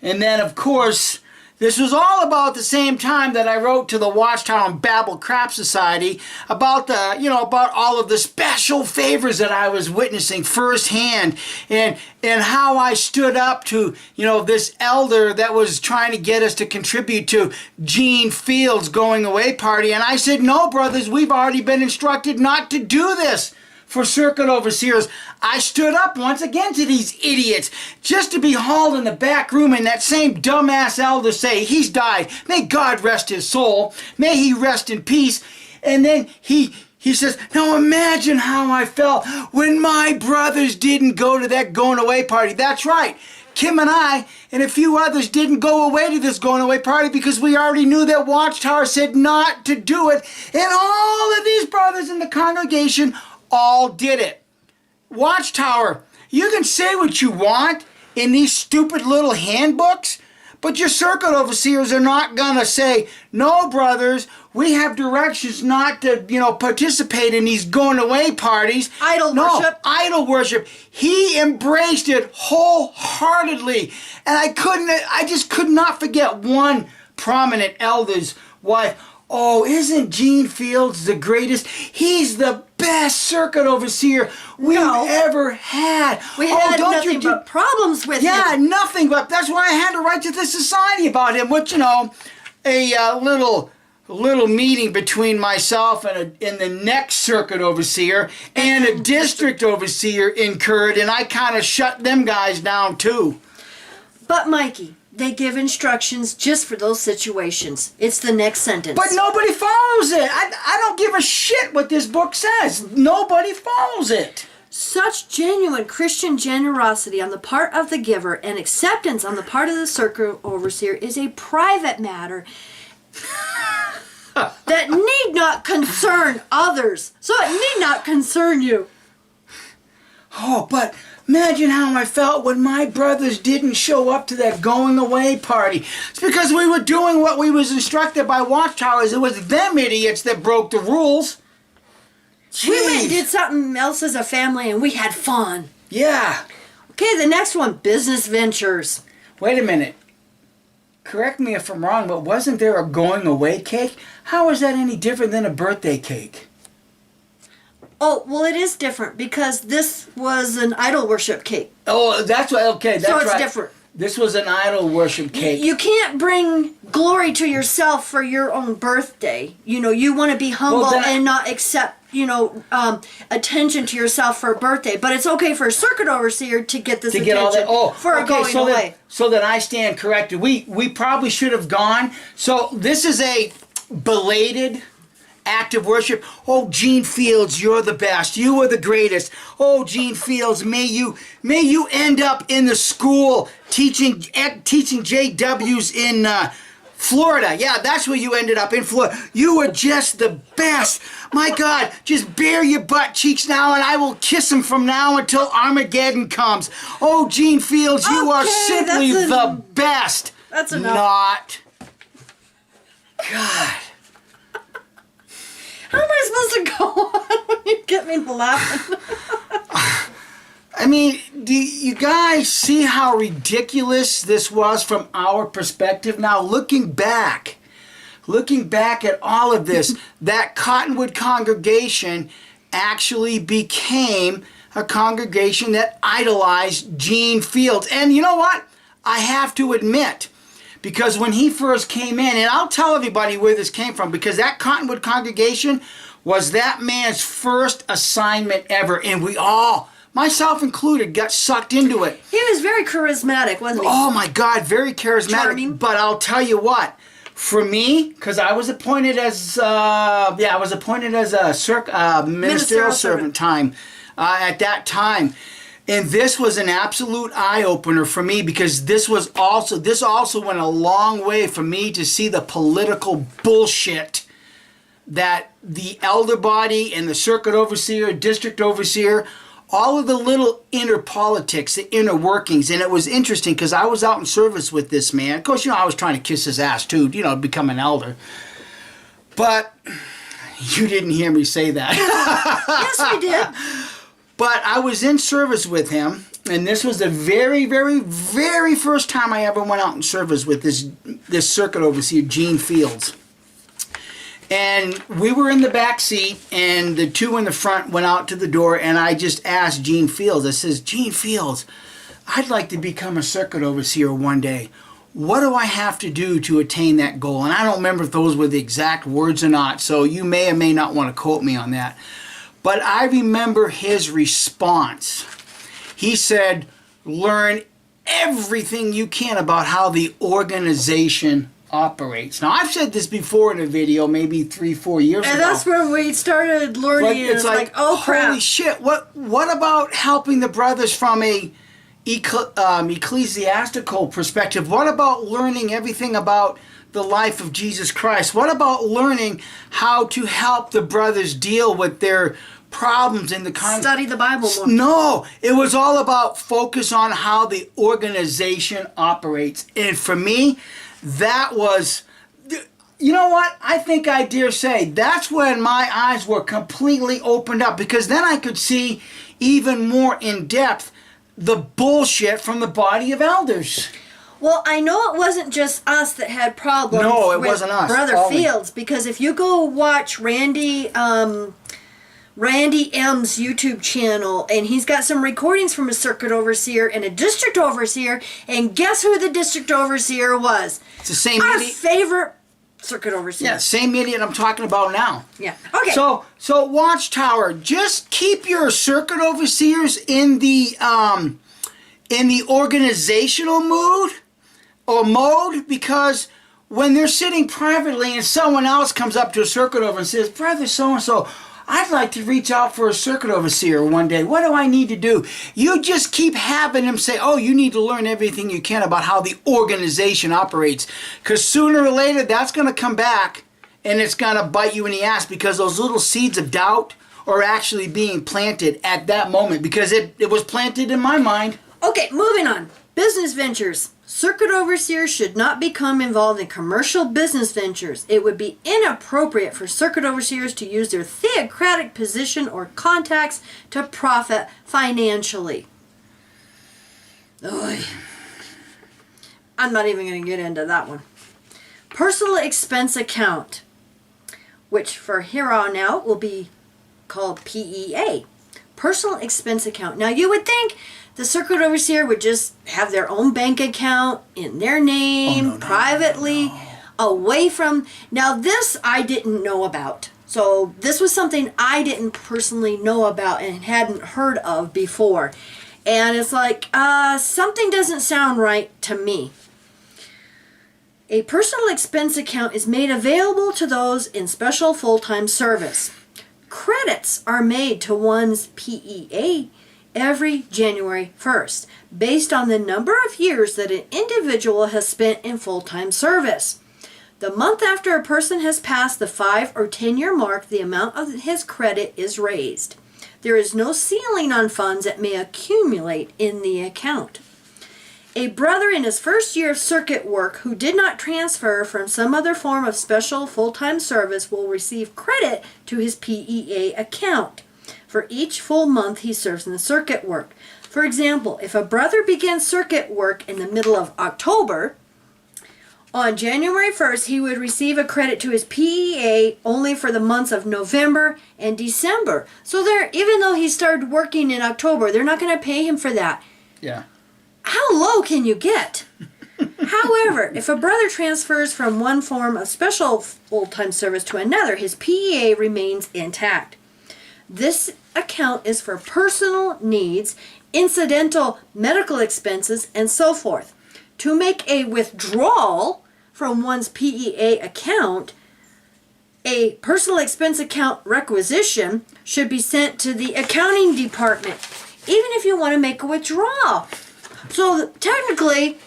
S5: And then, of course, this was all about the same time that I wrote to the Watchtower and Babel Crap Society about all of the special favors that I was witnessing firsthand, and how I stood up to, this elder that was trying to get us to contribute to Gene Fields' going away party. And I said, no, brothers, we've already been instructed not to do this for circuit overseers. I stood up once again to these idiots just to be hauled in the back room and that same dumbass elder say, he's died. May God rest his soul. May he rest in peace. And then he He says, now imagine how I felt when my brothers didn't go to that going away party. That's right. Kim and I and a few others didn't go away to this going away party because we already knew that Watchtower said not to do it. And all of these brothers in the congregation all did it. Watchtower, you can say what you want in these stupid little handbooks, but your circuit overseers are not going to say, no, brothers, we have directions not to, participate in these going away parties.
S4: Idol worship.
S5: Idol worship. He embraced it wholeheartedly. And I just could not forget one prominent elder's wife. Oh, isn't Gene Fields the greatest? He's the best circuit overseer we've ever had.
S4: We had nothing but problems with him.
S5: Yeah, nothing but. That's why I had to write to the society about him, which, a little meeting between myself and the next circuit overseer and a district overseer incurred, and I kind of shut them guys down too.
S4: But Mikey, they give instructions just for those situations. It's the next sentence.
S5: But nobody follows it. I don't give a shit what this book says. Nobody follows it.
S4: Such genuine Christian generosity on the part of the giver and acceptance on the part of the circuit overseer is a private matter that need not concern others. So it need not concern you.
S5: Oh, but imagine how I felt when my brothers didn't show up to that going away party. It's because we were doing what we was instructed by Watchtowers. It was them idiots that broke the rules. Jeez.
S4: We went and did something else as a family and we had fun.
S5: Yeah.
S4: Okay, the next one, business ventures.
S5: Wait a minute. Correct me if I'm wrong, but wasn't there a going away cake? How is that any different than a birthday cake?
S4: Oh, well, it is different because this was an idol worship cake.
S5: Oh, that's right. Okay, that's
S4: so
S5: right.
S4: it's different.
S5: This was an idol worship cake.
S4: You can't bring glory to yourself for your own birthday. You want to be humble and not accept, attention to yourself for a birthday. But it's okay for a circuit overseer to get this attention for a going away.
S5: So that I stand corrected. We probably should have gone. So this is a belated act of worship. Oh, Gene Fields, you're the best. You are the greatest. Oh, Gene Fields, may you end up in the school teaching JWs in Florida. Yeah, that's where you ended up, in Florida. You were just the best. My God, just bare your butt cheeks now and I will kiss them from now until Armageddon comes. Oh, Gene Fields, you are simply the best.
S4: That's enough.
S5: Not. God.
S4: How am I supposed to go on when you get me laughing?
S5: I mean, do you guys see how ridiculous this was from our perspective? Now, looking back at all of this, that Cottonwood congregation actually became a congregation that idolized Gene Fields. And you know what? I have to admit, because when he first came in, and I'll tell everybody where this came from, because that Cottonwood congregation was that man's first assignment ever, and we all, myself included, got sucked into it.
S4: He was very charismatic, wasn't he?
S5: Oh my God, very charismatic.
S4: Charming.
S5: But I'll tell you what, for me, because I was appointed as a ministerial servant at that time. And this was an absolute eye-opener for me, because this also went a long way for me to see the political bullshit that the elder body and the circuit overseer, district overseer, all of the little inner politics, the inner workings. And it was interesting because I was out in service with this man. Of course, I was trying to kiss his ass too, to become an elder. But you didn't hear me say that.
S4: Yes, we did.
S5: But I was in service with him, and this was the very, very, very first time I ever went out in service with this circuit overseer, Gene Fields. And we were in the back seat, and the two in the front went out to the door, and I just asked Gene Fields, I says, Gene Fields, I'd like to become a circuit overseer one day. What do I have to do to attain that goal? And I don't remember if those were the exact words or not, so you may or may not want to quote me on that. But I remember his response. He said, learn everything you can about how the organization operates. Now, I've said this before in a video, maybe 3-4 years ago.
S4: And that's where we started learning.
S5: But
S4: And it's like, oh crap.
S5: holy shit! What about helping the brothers from a ecclesiastical perspective? What about learning everything about the life of Jesus Christ? What about learning how to help the brothers deal with their problems in the
S4: Study the Bible more.
S5: No, it was all about focus on how the organization operates. And for me, that was, you know what? I think I dare say that's when my eyes were completely opened up, because then I could see even more in depth the bullshit from the body of elders.
S4: Well, I know it wasn't just us that had problems
S5: No, it
S4: with
S5: wasn't us.
S4: Brother
S5: Only.
S4: Fields, because if you go watch Randy M's YouTube channel, and he's got some recordings from a circuit overseer and a district overseer, and guess who the district overseer was?
S5: It's the same
S4: Our
S5: idiot.
S4: favorite circuit overseer.
S5: Yeah, same idiot I'm talking about now.
S4: Yeah. Okay.
S5: So Watchtower, just keep your circuit overseers in the organizational mood or mode, because when they're sitting privately and someone else comes up to a circuit over and says, "Brother so-and-so, I'd like to reach out for a circuit overseer one day. What do I need to do?" You just keep having them say, "Oh, you need to learn everything you can about how the organization operates." Because sooner or later, that's going to come back and it's going to bite you in the ass, because those little seeds of doubt are actually being planted at that moment, because it was planted in my mind.
S4: Okay, moving on. Business ventures. Circuit overseers should not become involved in commercial business ventures. It would be inappropriate for circuit overseers to use their theocratic position or contacts to profit financially. Oy. I'm not even going to get into that one. Personal expense account, which for here on out will be called PEA. Personal expense account. Now you would think the circuit overseer would just have their own bank account in their name, privately, away from... Now this I didn't know about. So this was something I didn't personally know about and hadn't heard of before. And it's like, something doesn't sound right to me. A personal expense account is made available to those in special full-time service. Credits are made to one's PEA every January 1st, based on the number of years that an individual has spent in full-time service. The month after a person has passed the 5 or 10-year mark, the amount of his credit is raised. There is no ceiling on funds that may accumulate in the account. A brother in his first year of circuit work who did not transfer from some other form of special full-time service will receive credit to his PEA account for each full month he serves in the circuit work. For example, if a brother begins circuit work in the middle of October, on January 1st he would receive a credit to his PEA only for the months of November and December. So even though he started working in October, they're not going to pay him for that.
S5: Yeah.
S4: How low can you get? However, if a brother transfers from one form of special full-time service to another, his PEA remains intact. This account is for personal needs, incidental medical expenses, and so forth. To make a withdrawal from one's PEA account, a personal expense account requisition should be sent to the accounting department, even if you want to make a withdrawal. So technically,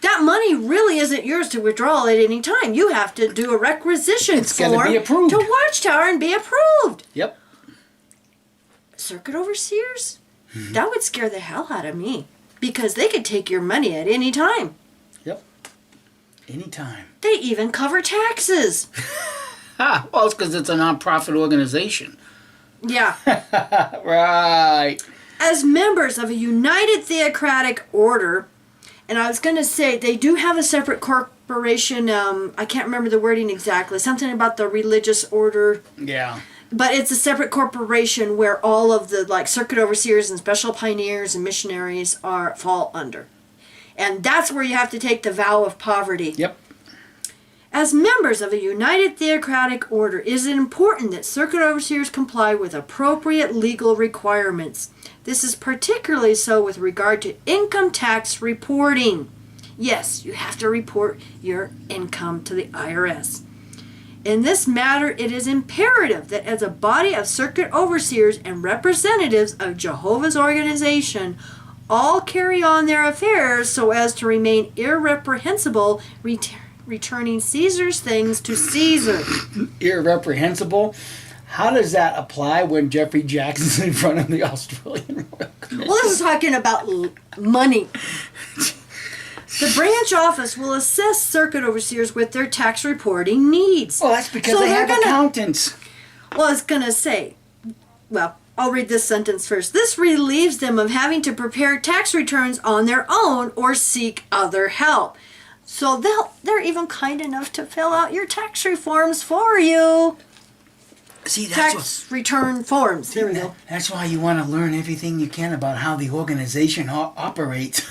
S4: that money really isn't yours to withdraw at any time. You have to do a requisition form
S5: be approved.
S4: to Watchtower and be approved.
S5: Yep.
S4: Circuit overseers? That would scare the hell out of me, because they could take your money at any time.
S5: Yep. Anytime.
S4: They even cover taxes.
S5: Well, it's because it's a non-profit organization.
S4: Yeah.
S5: Right.
S4: As members of a united theocratic order, and I was going to say they do have a separate corporation, I can't remember the wording exactly, something about the religious order.
S5: Yeah.
S4: But it's a separate corporation where all of the circuit overseers and special pioneers and missionaries fall under. And that's where you have to take the vow of poverty.
S5: Yep.
S4: As members of a united theocratic order, it is important that circuit overseers comply with appropriate legal requirements. This is particularly so with regard to income tax reporting. Yes, you have to report your income to the IRS. In this matter, it is imperative that as a body of circuit overseers and representatives of Jehovah's organization, all carry on their affairs so as to remain irreprehensible, returning Caesar's things to Caesar.
S5: Irreprehensible? How does that apply when Jeffrey Jackson's in front of the Australian Royal Commission?
S4: Well, this is talking about money. The branch office will assist circuit overseers with their tax reporting needs.
S5: Well, that's because they have accountants.
S4: Well, I was going to say, well, I'll read this sentence first. This relieves them of having to prepare tax returns on their own or seek other help. So they're even kind enough to fill out your tax reforms for you.
S5: See, that's
S4: Tax return forms. There we go.
S5: That's why you want to learn everything you can about how the organization operates.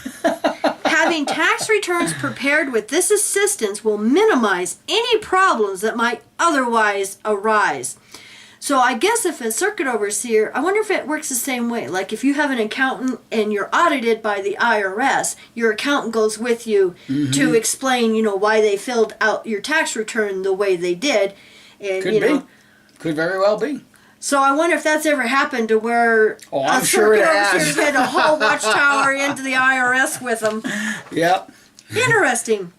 S4: Having tax returns prepared with this assistance will minimize any problems that might otherwise arise. So I guess if a circuit overseer, I wonder if it works the same way. Like if you have an accountant and you're audited by the IRS, your accountant goes with you to explain, why they filled out your tax return the way they did. And,
S5: Could be. Could very well be.
S4: So I wonder if that's ever happened to where
S5: I'm sure it has.
S4: had a whole watchtower into the IRS with them.
S5: Yep.
S4: Interesting.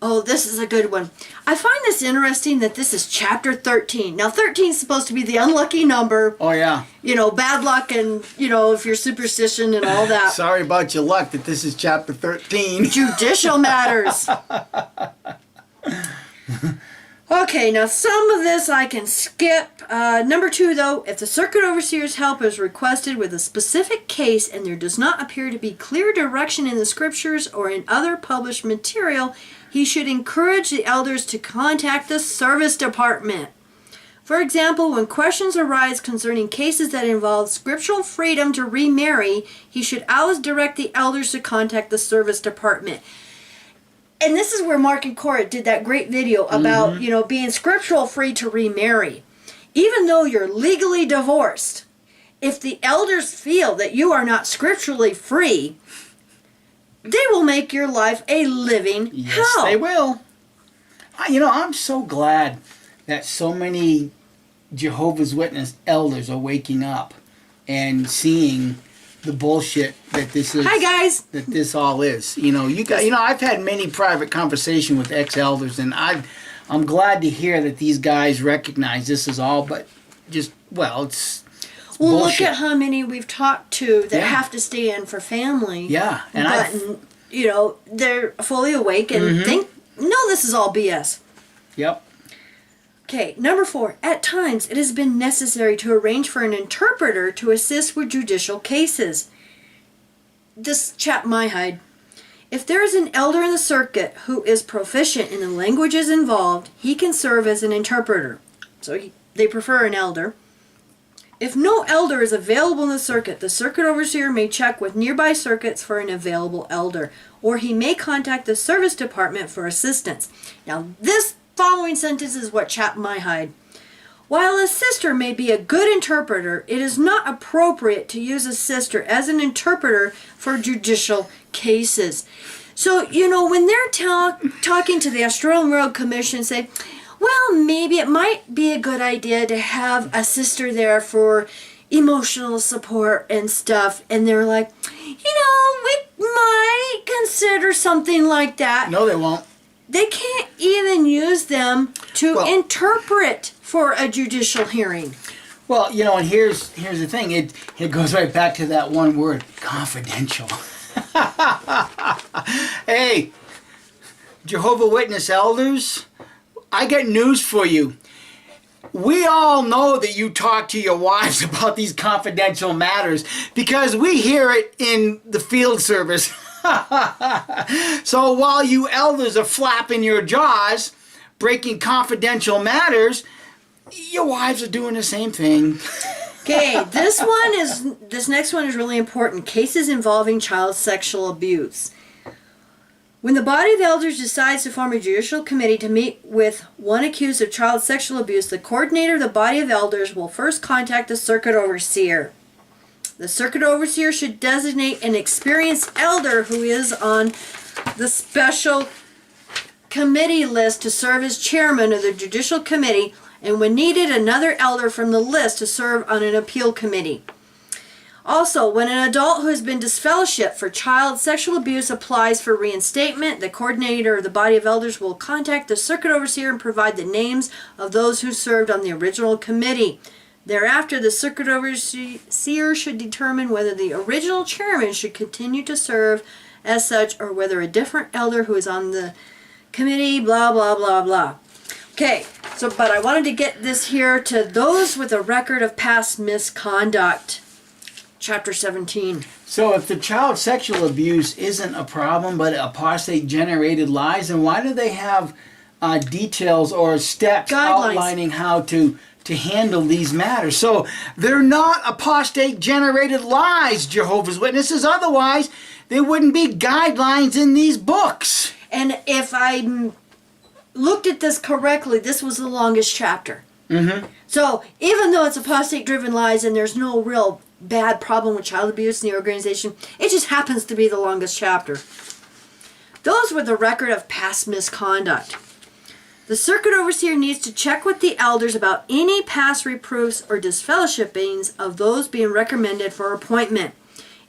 S4: Oh, this is a good one. I find this interesting that this is chapter 13. Now, 13 is supposed to be the unlucky number.
S5: Oh, yeah.
S4: Bad luck and, if you're superstition and all that.
S5: Sorry about your luck that this is chapter 13.
S4: Judicial matters. Okay, now some of this I can skip. Number 2, though, if the circuit overseer's help is requested with a specific case and there does not appear to be clear direction in the scriptures or in other published material, he should encourage the elders to contact the service department. For example, when questions arise concerning cases that involve scriptural freedom to remarry, he should always direct the elders to contact the service department. And this is where Mark and Cora did that great video about, being scriptural free to remarry. Even though you're legally divorced, if the elders feel that you are not scripturally free, they will make your life a living hell.
S5: Yes, they will. I'm so glad that so many Jehovah's Witness elders are waking up and seeing the bullshit that this is.
S4: Hi, guys.
S5: That this all is. I've had many private conversations with ex-elders, and I'm glad to hear that these guys recognize this is all, but it's bullshit.
S4: Look at how many we've talked to that have to stay in for family.
S5: Yeah, and
S4: they're fully awake and think, no, this is all BS.
S5: Yep.
S4: Okay, number 4. At times, it has been necessary to arrange for an interpreter to assist with judicial cases. This chap my hide. If there is an elder in the circuit who is proficient in the languages involved, he can serve as an interpreter. So they prefer an elder. If no elder is available in the circuit overseer may check with nearby circuits for an available elder, or he may contact the service department for assistance. Now, this following sentence is what chapped my hide. While a sister may be a good interpreter, it is not appropriate to use a sister as an interpreter for judicial cases. So, when they're talking to the Australian Royal Commission, say, well, maybe it might be a good idea to have a sister there for emotional support and stuff. And they're like, we might consider something like that.
S5: No, they won't.
S4: They can't even use them to interpret for a judicial hearing.
S5: Well, and here's the thing. It goes right back to that one word, confidential. Hey, Jehovah Witness elders, I got news for you. We all know that you talk to your wives about these confidential matters because we hear it in the field service. So while you elders are flapping your jaws, breaking confidential matters, your wives are doing the same thing.
S4: Okay, this next one is really important. Cases involving child sexual abuse. When the body of elders decides to form a judicial committee to meet with one accused of child sexual abuse, the coordinator of the body of elders will first contact the circuit overseer. The circuit overseer should designate an experienced elder who is on the special committee list to serve as chairman of the judicial committee, and when needed, another elder from the list to serve on an appeal committee. Also, when an adult who has been disfellowshipped for child sexual abuse applies for reinstatement, the coordinator of the body of elders will contact the circuit overseer and provide the names of those who served on the original committee. Thereafter, the circuit overseer should determine whether the original chairman should continue to serve as such or whether a different elder who is on the committee, blah, blah, blah, blah. Okay, but I wanted to get this here to those with a record of past misconduct. Chapter 17.
S5: So if the child sexual abuse isn't a problem but apostate generated lies, then why do they have details or steps
S4: Guidelines
S5: outlining how to handle these matters? So they're not apostate generated lies, Jehovah's Witnesses. Otherwise, there wouldn't be guidelines in these books.
S4: And if I looked at this correctly, this was the longest chapter.
S5: Mm-hmm.
S4: So even though it's apostate-driven lies and there's no real bad problem with child abuse in the organization, it just happens to be the longest chapter. Those with a record of past misconduct. The circuit overseer needs to check with the elders about any past reproofs or disfellowshippings of those being recommended for appointment.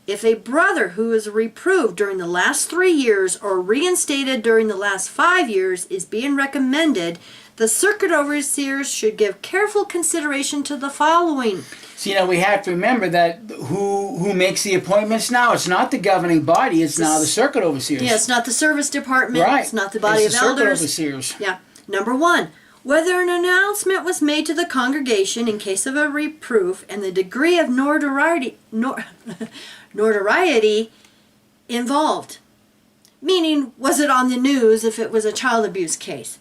S4: If a brother who is reproved during the last 3 years or reinstated during the last 5 years is being recommended, the circuit overseers should give careful consideration to the following.
S5: So, we have to remember that who makes the appointments now? It's not the governing body, it's now the circuit overseers.
S4: Yeah, it's not the service department,
S5: Right.
S4: it's not the body
S5: It's
S4: of
S5: the circuit
S4: elders.
S5: overseers.
S4: Yeah. Number 1, whether an announcement was made to the congregation in case of a reproof and the degree of notoriety involved. Meaning, was it on the news if it was a child abuse case?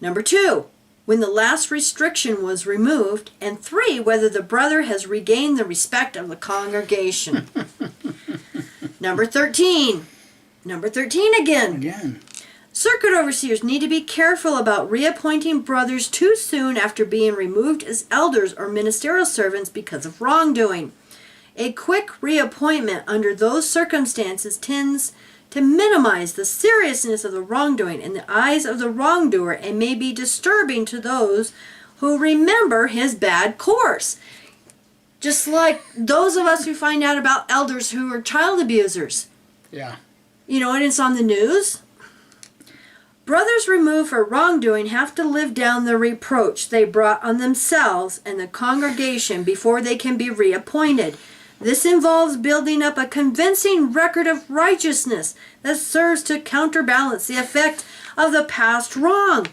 S4: Number 2, when the last restriction was removed. And 3, whether the brother has regained the respect of the congregation. Number 13. Number 13 again. Circuit overseers need to be careful about reappointing brothers too soon after being removed as elders or ministerial servants because of wrongdoing. A quick reappointment under those circumstances tends to minimize the seriousness of the wrongdoing in the eyes of the wrongdoer and may be disturbing to those who remember his bad course. Just like those of us who find out about elders who are child abusers.
S5: Yeah.
S4: And it's on the news. Brothers removed for wrongdoing have to live down the reproach they brought on themselves and the congregation before they can be reappointed. This involves building up a convincing record of righteousness that serves to counterbalance the effect of the past wrong.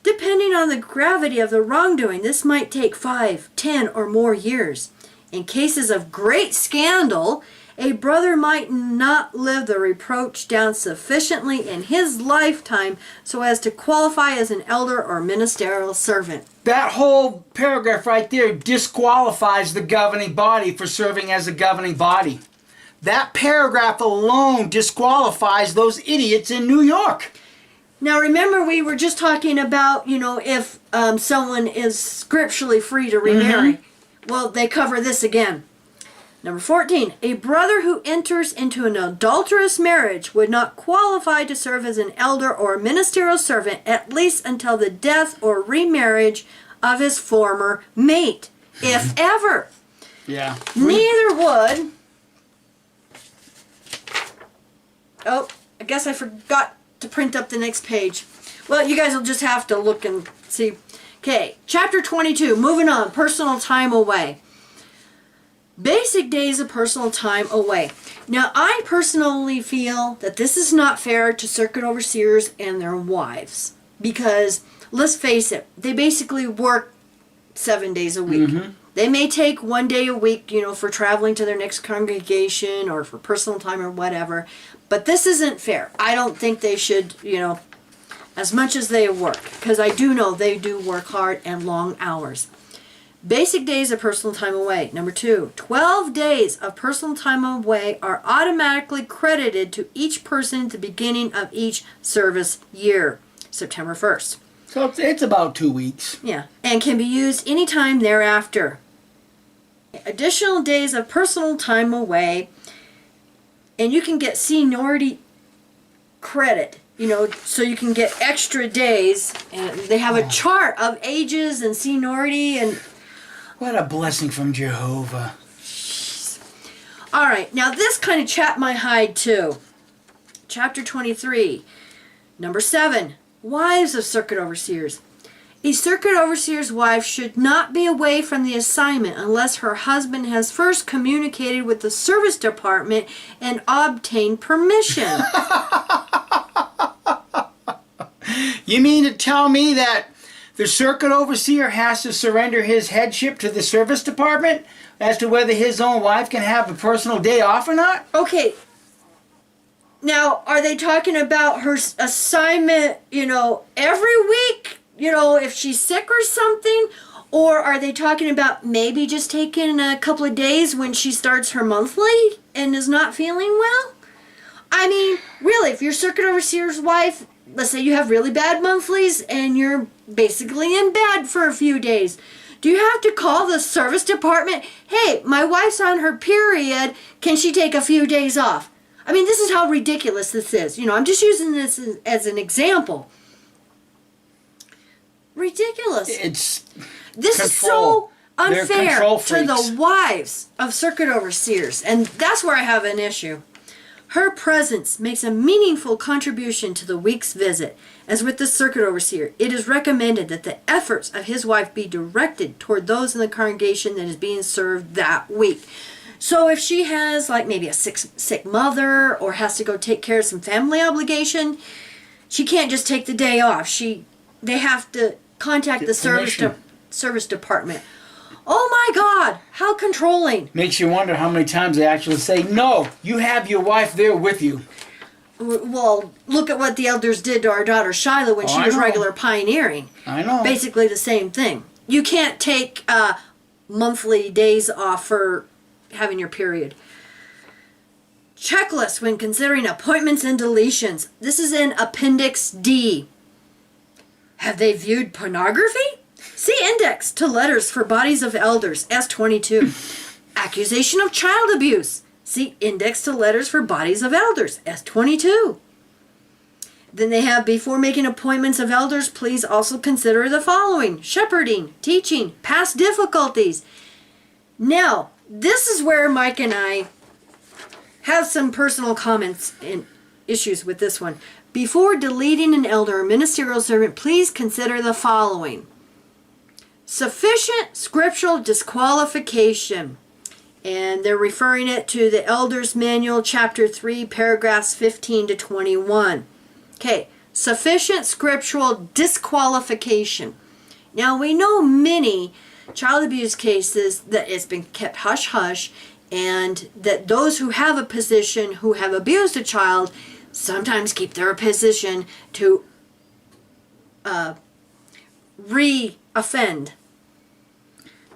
S4: Depending on the gravity of the wrongdoing, this might take 5, 10, or more years. In cases of great scandal, a brother might not live the reproach down sufficiently in his lifetime so as to qualify as an elder or ministerial servant.
S5: That whole paragraph right there disqualifies the governing body for serving as a governing body. That paragraph alone disqualifies those idiots in New York.
S4: Now remember, we were just talking about, if someone is scripturally free to remarry.
S5: Mm-hmm.
S4: Well, they cover this again. Number 14, a brother who enters into an adulterous marriage would not qualify to serve as an elder or ministerial servant at least until the death or remarriage of his former mate, if ever.
S5: Yeah.
S4: Neither would... Oh, I guess I forgot to print up the next page. Well, you guys will just have to look and see. Okay, chapter 22, moving on, personal time away. Basic days of personal time away. Now, I personally feel that this is not fair to circuit overseers and their wives. Because, let's face it, they basically work 7 days a week.
S5: Mm-hmm.
S4: They may take 1 day a week, for traveling to their next congregation or for personal time or whatever. But this isn't fair. I don't think they should, as much as they work. Because I do know they do work hard and long hours. Basic days of personal time away. Number 2, 12 days of personal time away are automatically credited to each person at the beginning of each service year, September 1st.
S5: So it's about 2 weeks.
S4: Yeah, and can be used anytime thereafter. Additional days of personal time away, and you can get seniority credit, so you can get extra days. And they have a chart of ages and seniority and.
S5: What a blessing from Jehovah.
S4: All right, now this kind of chapped my hide too. Chapter 23, number 7, wives of circuit overseers. A circuit overseer's wife should not be away from the assignment unless her husband has first communicated with the service department and obtained permission.
S5: You mean to tell me that the circuit overseer has to surrender his headship to the service department as to whether his own wife can have a personal day off or not?
S4: Okay. Now, are they talking about her assignment, every week, if she's sick or something? Or are they talking about maybe just taking a couple of days when she starts her monthly and is not feeling well? I mean, really, if you're circuit overseer's wife, let's say you have really bad monthlies and you're basically in bed for a few days. Do you have to call the service department? Hey, my wife's on her period. Can she take a few days off? I mean, this is how ridiculous this is. I'm just using this as an example. Ridiculous. This is so unfair to the wives of circuit overseers. And that's where I have an issue. Her presence makes a meaningful contribution to the week's visit. As with the circuit overseer, it is recommended that the efforts of his wife be directed toward those in the congregation that is being served that week. So if she has maybe a sick mother or has to go take care of some family obligation, she can't just take the day off. They have to contact the service department. Oh my God, how controlling.
S5: Makes you wonder how many times they actually say, no, you have your wife there with you.
S4: Well, look at what the elders did to our daughter Shiloh when she was regular pioneering.
S5: I know.
S4: Basically the same thing. You can't take monthly days off for having your period. Checklist when considering appointments and deletions. This is in Appendix D. Have they viewed pornography? See index to letters for bodies of elders, S22. Accusation of child abuse. See index to letters for bodies of elders, S22. Then they have, before making appointments of elders, please also consider the following: shepherding, teaching, past difficulties. Now, this is where Mike and I have some personal comments and issues with this one. Before deleting an elder or ministerial servant, please consider the following: sufficient scriptural disqualification. And they're referring it to the Elder's Manual, Chapter 3, paragraphs 15 to 21. Okay, sufficient scriptural disqualification. Now, we know many child abuse cases that it's been kept hush-hush, and that those who have a position who have abused a child sometimes keep their position to re-offend.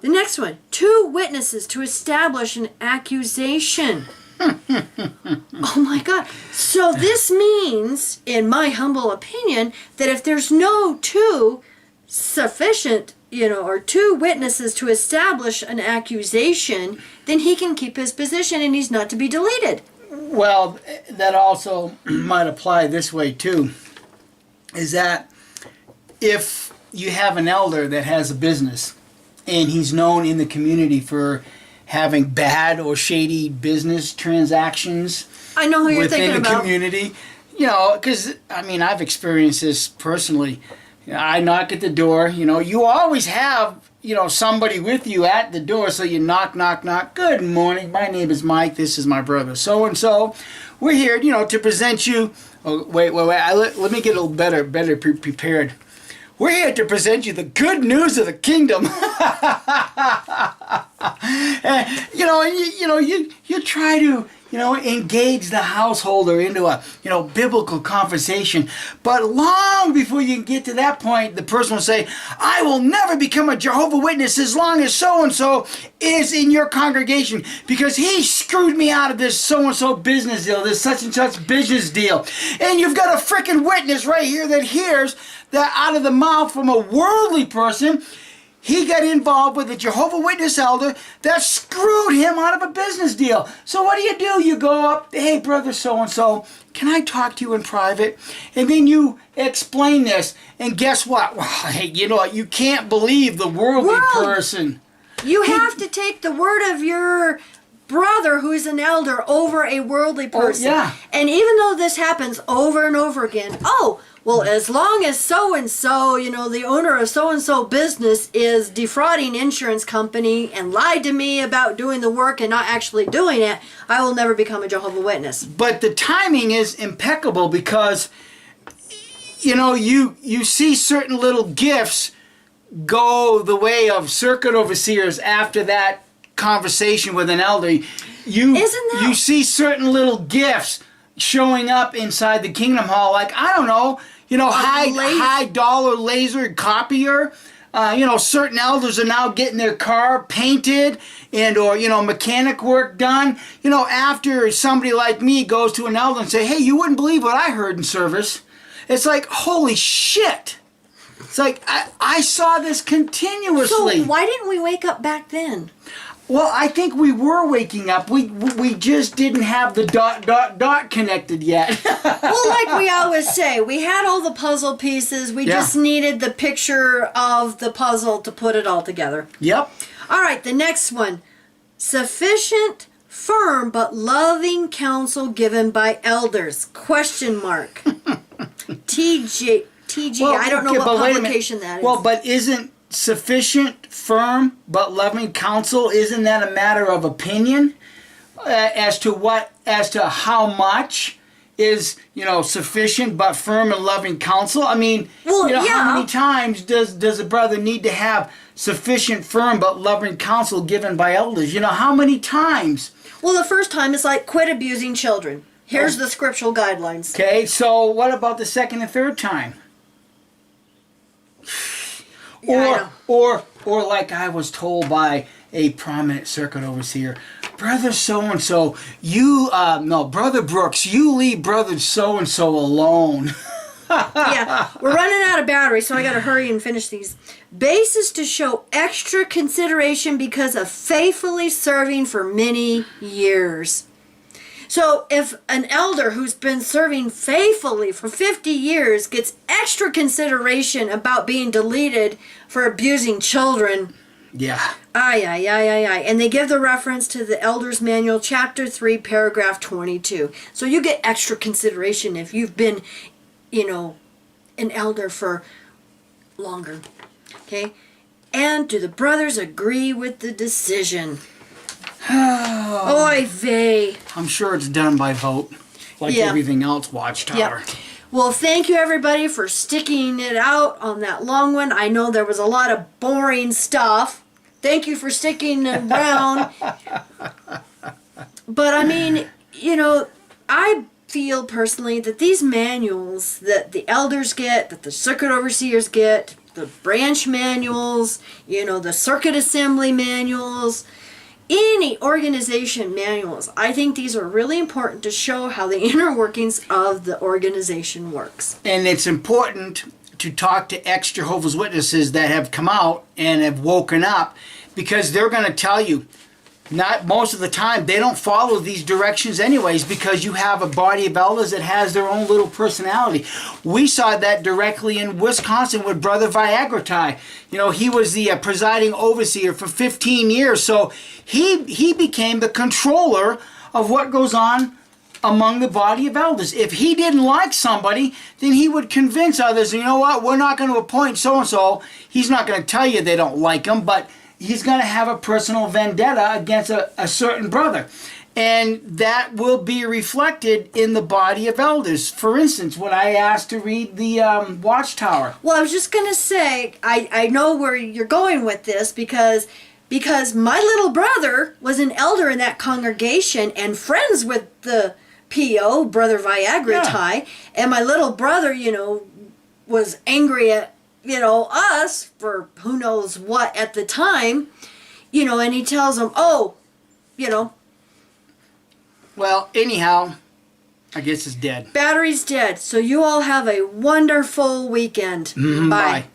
S4: The next one, 2 witnesses to establish an accusation. Oh my God. So this means, in my humble opinion, that if there's no 2 sufficient, or 2 witnesses to establish an accusation, then he can keep his position and he's not to be deleted.
S5: Well, that also might apply this way too, is that if you have an elder that has a business and he's known in the community for having bad or shady business transactions,
S4: I know who you're thinking about.
S5: Within the community, because I've experienced this personally. I knock at the door. You always have somebody with you at the door, so you knock, knock, knock. Good morning. My name is Mike. This is my brother so and so. We're here, to present you. Oh, wait. Let me get a little better prepared. We're here to present you the good news of the kingdom. You try to, engage the householder into a, biblical conversation. But long before you can get to that point, the person will say, I will never become a Jehovah Witness as long as so-and-so is in your congregation, because he screwed me out of this so-and-so business deal, this such and such business deal. And you've got a freaking witness right here that hears that out of the mouth from a worldly person, he got involved with a Jehovah Witness elder that screwed him out of a business deal. So what do? You go up, hey, brother so-and-so, can I talk to you in private? And then you explain this, and guess what? Well, hey, you know what? You can't believe the worldly person.
S4: You have to take the word of your brother who's an elder over a worldly person.
S5: Yeah.
S4: And even though this happens over and over again, well, as long as so-and-so, the owner of so-and-so business is defrauding insurance company and lied to me about doing the work and not actually doing it, I will never become a Jehovah's Witness.
S5: But the timing is impeccable because, you see certain little gifts go the way of circuit overseers after that conversation with an elder. You see certain little gifts showing up inside the Kingdom Hall, like, I don't know, high dollar laser copier. Certain elders are now getting their car painted or mechanic work done. After somebody like me goes to an elder and say, hey, you wouldn't believe what I heard in service. It's like, holy shit. It's like, I saw this continuously.
S4: So why didn't we wake up back then?
S5: Well, I think we were waking up. We just didn't have the ... connected yet.
S4: Well, like we always say, we had all the puzzle pieces. We just needed the picture of the puzzle to put it all together.
S5: Yep.
S4: All right, the next one. Sufficient, firm, but loving counsel given by elders. Question mark. TG, well, I don't know what publication that is.
S5: Well, but isn't sufficient, firm, but loving counsel, isn't that a matter of opinion as to how much is sufficient but firm and loving counsel? I mean, how many times does a brother need to have sufficient, firm, but loving counsel given by elders? How many times?
S4: Well, the first time is like, quit abusing children. Here's the scriptural guidelines.
S5: Okay, so what about the second and third time? Or like I was told by a prominent circuit overseer, brother so-and-so, brother Brooks, you leave brother so-and-so alone.
S4: Yeah, we're running out of battery, so I got to hurry and finish these. Basis to show extra consideration because of faithfully serving for many years. So if an elder who's been serving faithfully for 50 years gets extra consideration about being deleted for abusing children.
S5: Yeah.
S4: And they give the reference to the Elder's Manual, Chapter 3, Paragraph 22. So you get extra consideration if you've been, an elder for longer. Okay? And do the brothers agree with the decision? Oy vey.
S5: I'm sure it's done by vote, like everything else, Watchtower.
S4: Yep. Well, thank you everybody for sticking it out on that long one. I know there was a lot of boring stuff. Thank you for sticking around. But I mean, I feel personally that these manuals that the elders get, that the circuit overseers get, the branch manuals, the circuit assembly manuals, any organization manuals, I think these are really important to show how the inner workings of the organization works.
S5: And it's important to talk to ex-Jehovah's Witnesses that have come out and have woken up, because they're going to tell you, not most of the time, they don't follow these directions anyways, because you have a body of elders that has their own little personality. We saw that directly in Wisconsin with Brother Viagratai. He was the presiding overseer for 15 years, so he became the controller of what goes on among the body of elders. If he didn't like somebody, then he would convince others, you know what, we're not going to appoint so-and-so. He's not going to tell you they don't like him, but he's going to have a personal vendetta against a certain brother. And that will be reflected in the body of elders. For instance, when I asked to read the Watchtower.
S4: Well, I was just going to say, I know where you're going with this, because my little brother was an elder in that congregation and friends with the P.O., Brother Viagratai, and my little brother, was angry at us for who knows what at the time, and he tells them,
S5: Well, anyhow, I guess it's dead.
S4: Battery's dead. So you all have a wonderful weekend. Bye.
S5: Bye.